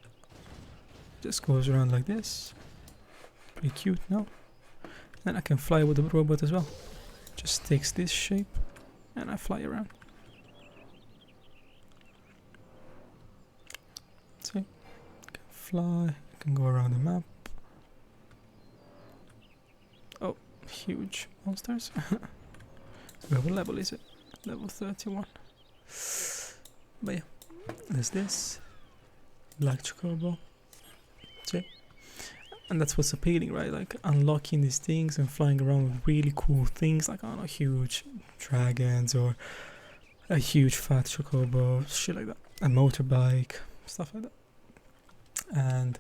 Just goes around like this. Pretty cute, no? Then I can fly with the robot as well. Just takes this shape and I fly around. See? I can fly, I can go around the map. Oh, huge monsters. What level is it? Level 31. But yeah, there's this. Black Chocobo. See? And that's what's appealing, right? Like unlocking these things and flying around with really cool things, like I don't know, huge dragons or a huge fat chocobo, shit like that. A motorbike, stuff like that. And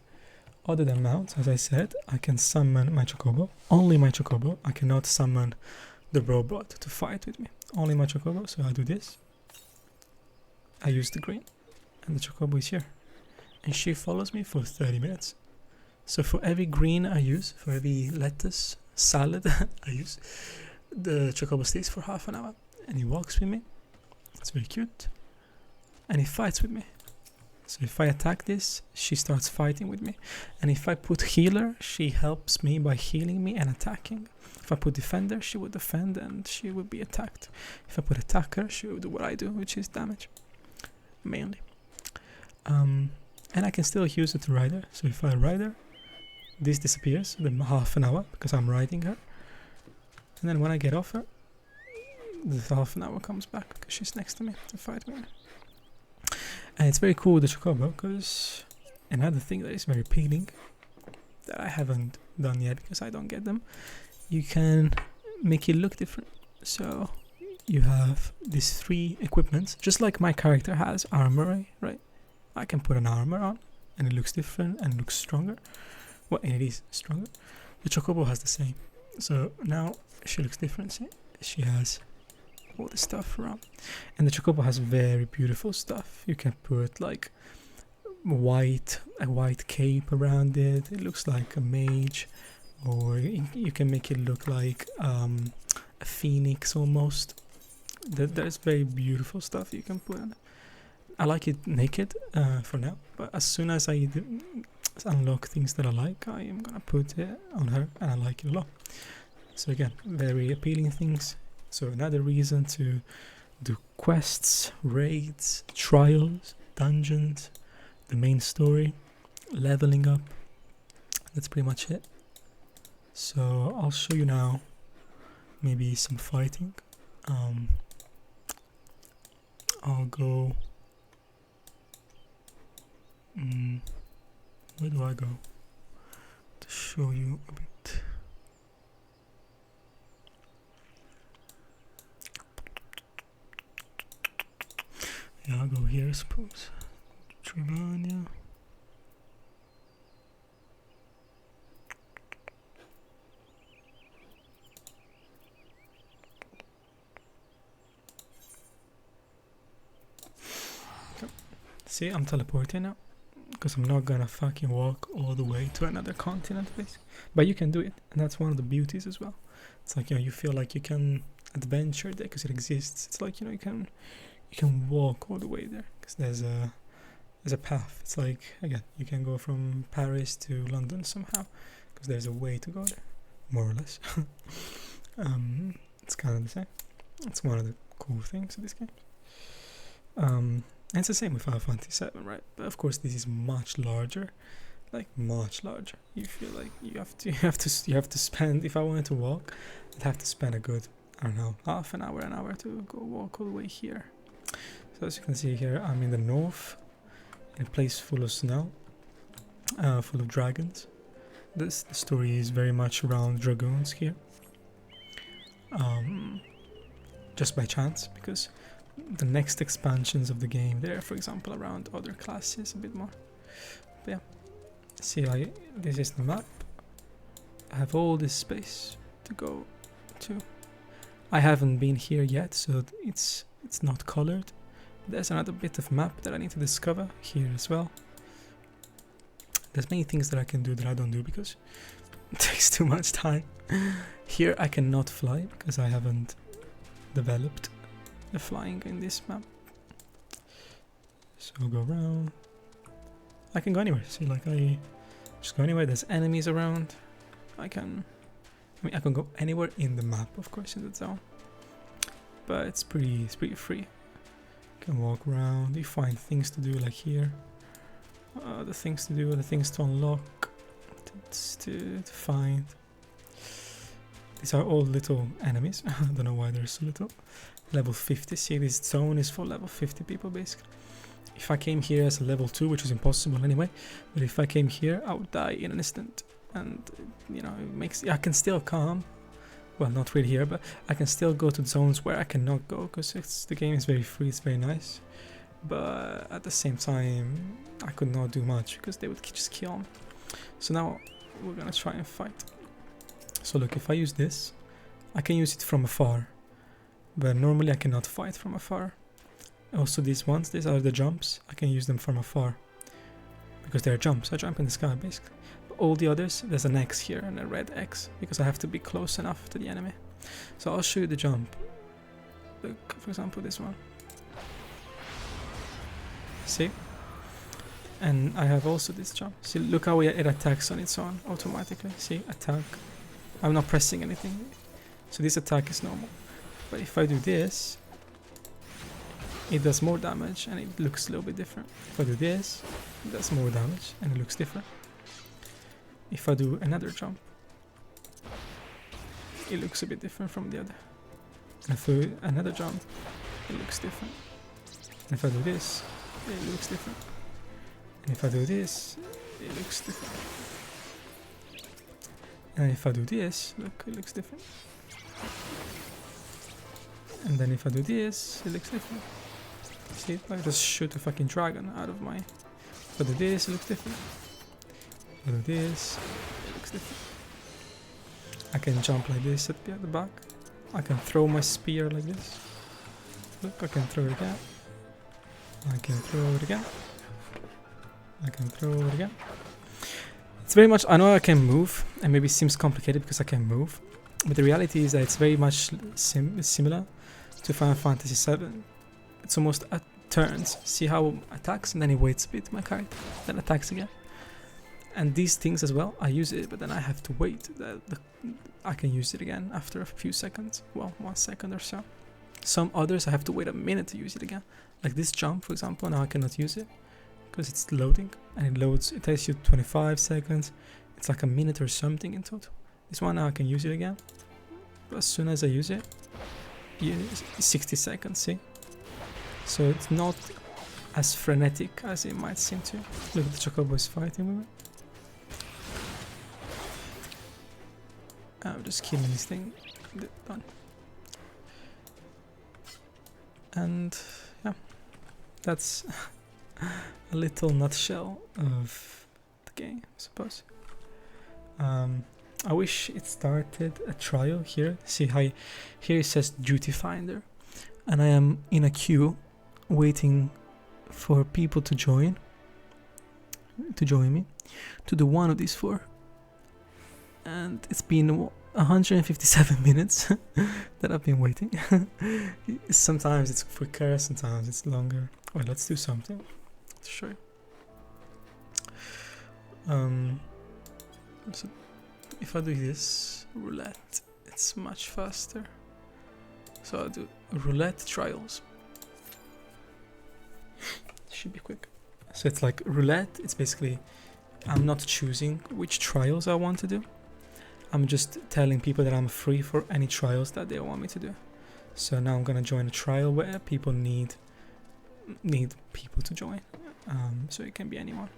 other than mounts, as I said, I can summon my chocobo. Only my chocobo. I cannot summon the robot to fight with me. Only my chocobo. So I do this. I use the green, and the chocobo is here, and she follows me for 30 minutes. So for every green I use, for every lettuce, salad I use, the chocobo stays for half an hour. And he walks with me. It's very cute. And he fights with me. So if I attack this, she starts fighting with me. And if I put healer, she helps me by healing me and attacking. If I put defender, she would defend and she would be attacked. If I put attacker, she would do what I do, which is damage. Mainly. And I can still use it to ride her. So if I ride her, this disappears within half an hour because I'm riding her. And then when I get off her, the half an hour comes back because she's next to me to fight with me. And it's very cool with the chocobo because another thing that is very appealing that I haven't done yet because I don't get them, you can make it look different. So you have these 3 equipments, just like my character has armor, right? I can put an armor on and it looks different and it looks stronger. Well, and it is stronger. The chocobo has the same. So now she looks different. See? She has all the stuff around. And the chocobo has very beautiful stuff. You can put like a white cape around it. It looks like a mage. Or you can make it look like a phoenix almost. There's very beautiful stuff you can put on it. I like it naked for now. But as soon as I unlock things that I like, I am gonna put it on her, and I like it a lot. So again, very appealing things. So another reason to do quests, raids, trials, dungeons, the main story, leveling up. That's pretty much it. So I'll show you now maybe some fighting. I'll go where do I go to show you a bit? Yeah, I'll go here I suppose. Trivania. See, I'm teleporting now. Because I'm not gonna fucking walk all the way to another continent, please. But you can do it, and that's one of the beauties as well. It's like, you know, you feel like you can adventure there because it exists. It's like, you know, you can walk all the way there because there's a path. It's like, again, you can go from Paris to London somehow because there's a way to go there, more or less. It's kind of the same. It's one of the cool things of this game. And it's the same with Final Fantasy VII, right? But of course, this is much larger, like much larger. You feel like you have to spend. If I wanted to walk, I'd have to spend a good, I don't know, half an hour to go walk all the way here. So as you can see here, I'm in the north, in a place full of snow, full of dragons. The story is very much around dragoons here. Just by chance, because the next expansions of the game there, for example, around other classes a bit more. But yeah, see, this is the map. I have all this space to go to. I haven't been here yet, so it's not colored. There's another bit of map that I need to discover here as well. There's many things that I can do that I don't do because it takes too much time. Here I cannot fly because I haven't developed the flying in this map. So I'll go around. I can go anywhere. See, like I just go anywhere. There's enemies around. I can I mean, I can go anywhere in the map, of course, in the zone, but it's pretty free. You can walk around. You find things to do, like here. The things to do, the things to unlock, to find. These are all little enemies. I don't know why they're so little. Level 50. See, this zone is for level 50 people, basically. If I came here as a level 2, which is impossible anyway, but if I came here, I would die in an instant. And, you know, it makes... I can still come. Well, not really here, but I can still go to zones where I cannot go, because the game is very free, it's very nice. But at the same time, I could not do much, because they would just kill me. So now, we're gonna try and fight. So look, if I use this, I can use it from afar. But normally I cannot fight from afar. Also these ones, these are the jumps. I can use them from afar. Because they're jumps, I jump in the sky basically. But all the others, there's an X here and a red X. Because I have to be close enough to the enemy. So I'll show you the jump. Look, for example, this one. See? And I have also this jump. See, look how it attacks on its own automatically. See, attack. I'm not pressing anything. So this attack is normal. But if I do this, it does more damage and it looks a little bit different. If I do this, it does more damage and it looks different. If I do another jump, it looks a bit different from the other. And if I do another jump, it looks different. And if I do this, it looks different. And if I do this, it looks different. And if I do this, look, it looks different. And then if I do this, it looks different. See, I just shoot a fucking dragon out of my... If I do this, it looks different. If I do this, it looks different. I can jump like this at the back. I can throw my spear like this. Look, I can throw it again. I can throw it again. I can throw it again. It's very much... I know I can move, and maybe it seems complicated because I can move. But the reality is that it's very much similar to Final Fantasy VII. It's almost at turns. See how it attacks and then it waits a bit, my character, then attacks again. And these things as well, I use it, but then I have to wait. I can use it again after a few seconds. Well, 1 second or so. Some others I have to wait a minute to use it again. Like this jump, for example, now I cannot use it because it's loading and it loads. It takes you 25 seconds. It's like a minute or something in total. This one now I can use it again. But as soon as I use it, 60 seconds, see? So it's not as frenetic as it might seem to. Look at the Chocobo is fighting with me. I'm just killing this thing. Done. And yeah, that's a little nutshell of the game, I suppose. I wish it started a trial here. See how here it says Duty Finder, and I am in a queue waiting for people to join me to do one of these 4. And it's been 157 minutes that I've been waiting. Sometimes it's quicker, sometimes it's longer. Well, let's do something to show you. So if I do this roulette, it's much faster. So I'll do roulette trials. Should be quick. So it's like roulette. It's basically I'm not choosing which trials I want to do. I'm just telling people that I'm free for any trials that they want me to do. So now I'm gonna join a trial where people need people to join. So it can be anyone.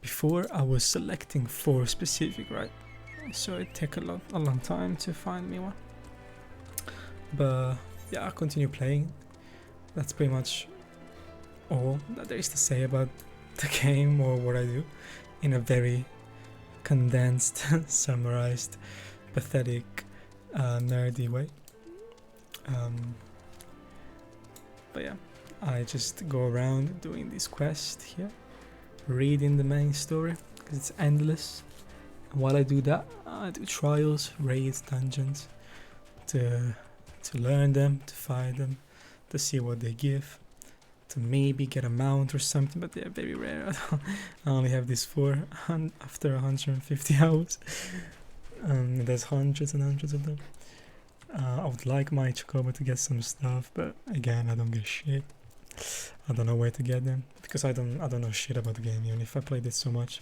Before I was selecting 4 specific, right? So it took a long time to find me one. But yeah, I'll continue playing. That's pretty much all that there is to say about the game or what I do in a very condensed, summarized, pathetic, nerdy way. But yeah, I just go around doing this quest here, reading the main story because it's endless. And while I do that, I do trials, raids, dungeons to learn them, to find them, to see what they give, to maybe get a mount or something, but they're very rare. I only have this 4 after 150 hours. There's hundreds and hundreds of them. I would like my Chocobo to get some stuff, but again, I don't get shit. I don't know where to get them because I don't know shit about the game. Even if I played it so much,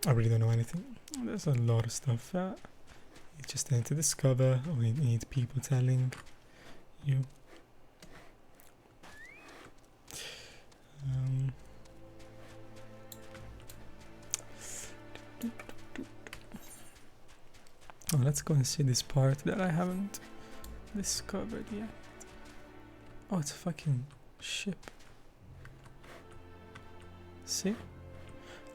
I really don't know anything. There's a lot of stuff you just need to discover, or you need people telling you. Oh, let's go and see this part that I haven't discovered yet. Oh, it's a fucking ship. See?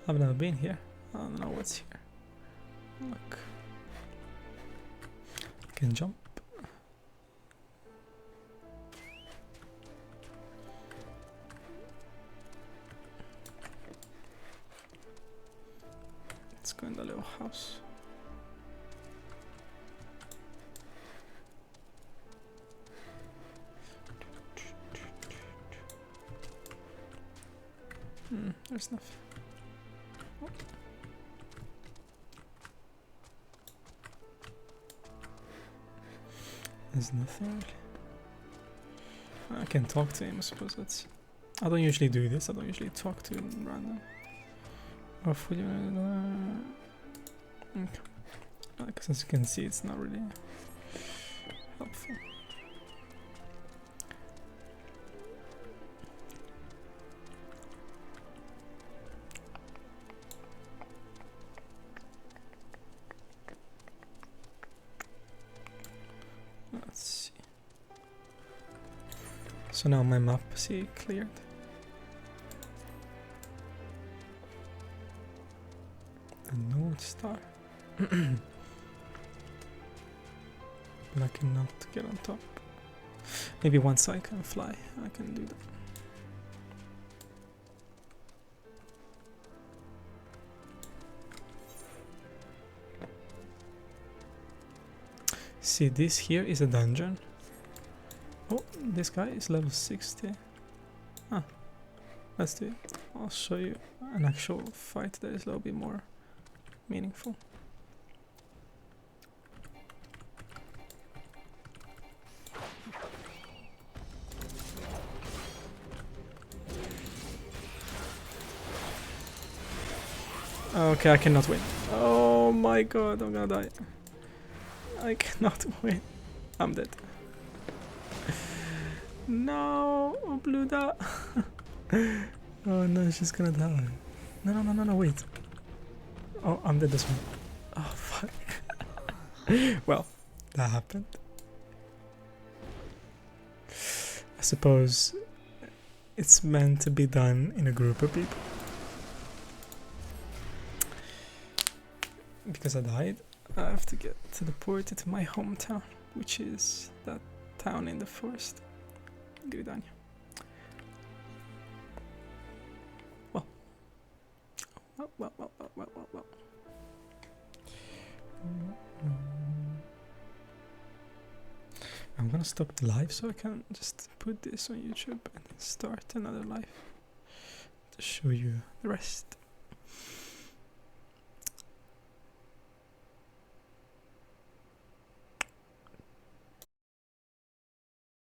I've never been here. I don't know what's here. Look. I can jump. Let's go in the little house. There's nothing. Oh. There's nothing really. I can talk to him, I suppose. That's. I don't usually do this. I don't usually talk to him random. Okay. Because as you can see, it's not really helpful. Let's see. So now my map, see, cleared. A North Star. But I cannot get on top. Maybe once I can fly, I can do that. See, this here is a dungeon. Oh, this guy is level 60. Ah, let's do it. I'll show you an actual fight that is a little bit more meaningful. Okay, I cannot win. Oh my god, I'm gonna die. I cannot win. I'm dead. No, oh, blew that. Oh no, she's gonna die. No, wait. Oh, I'm dead this one. Oh fuck. Well, that happened. I suppose it's meant to be done in a group of people. Because I died, I have to get teleported to my hometown, which is that town in the forest. Gridania. Well. I'm gonna stop the live so I can just put this on YouTube and start another live to show you the rest.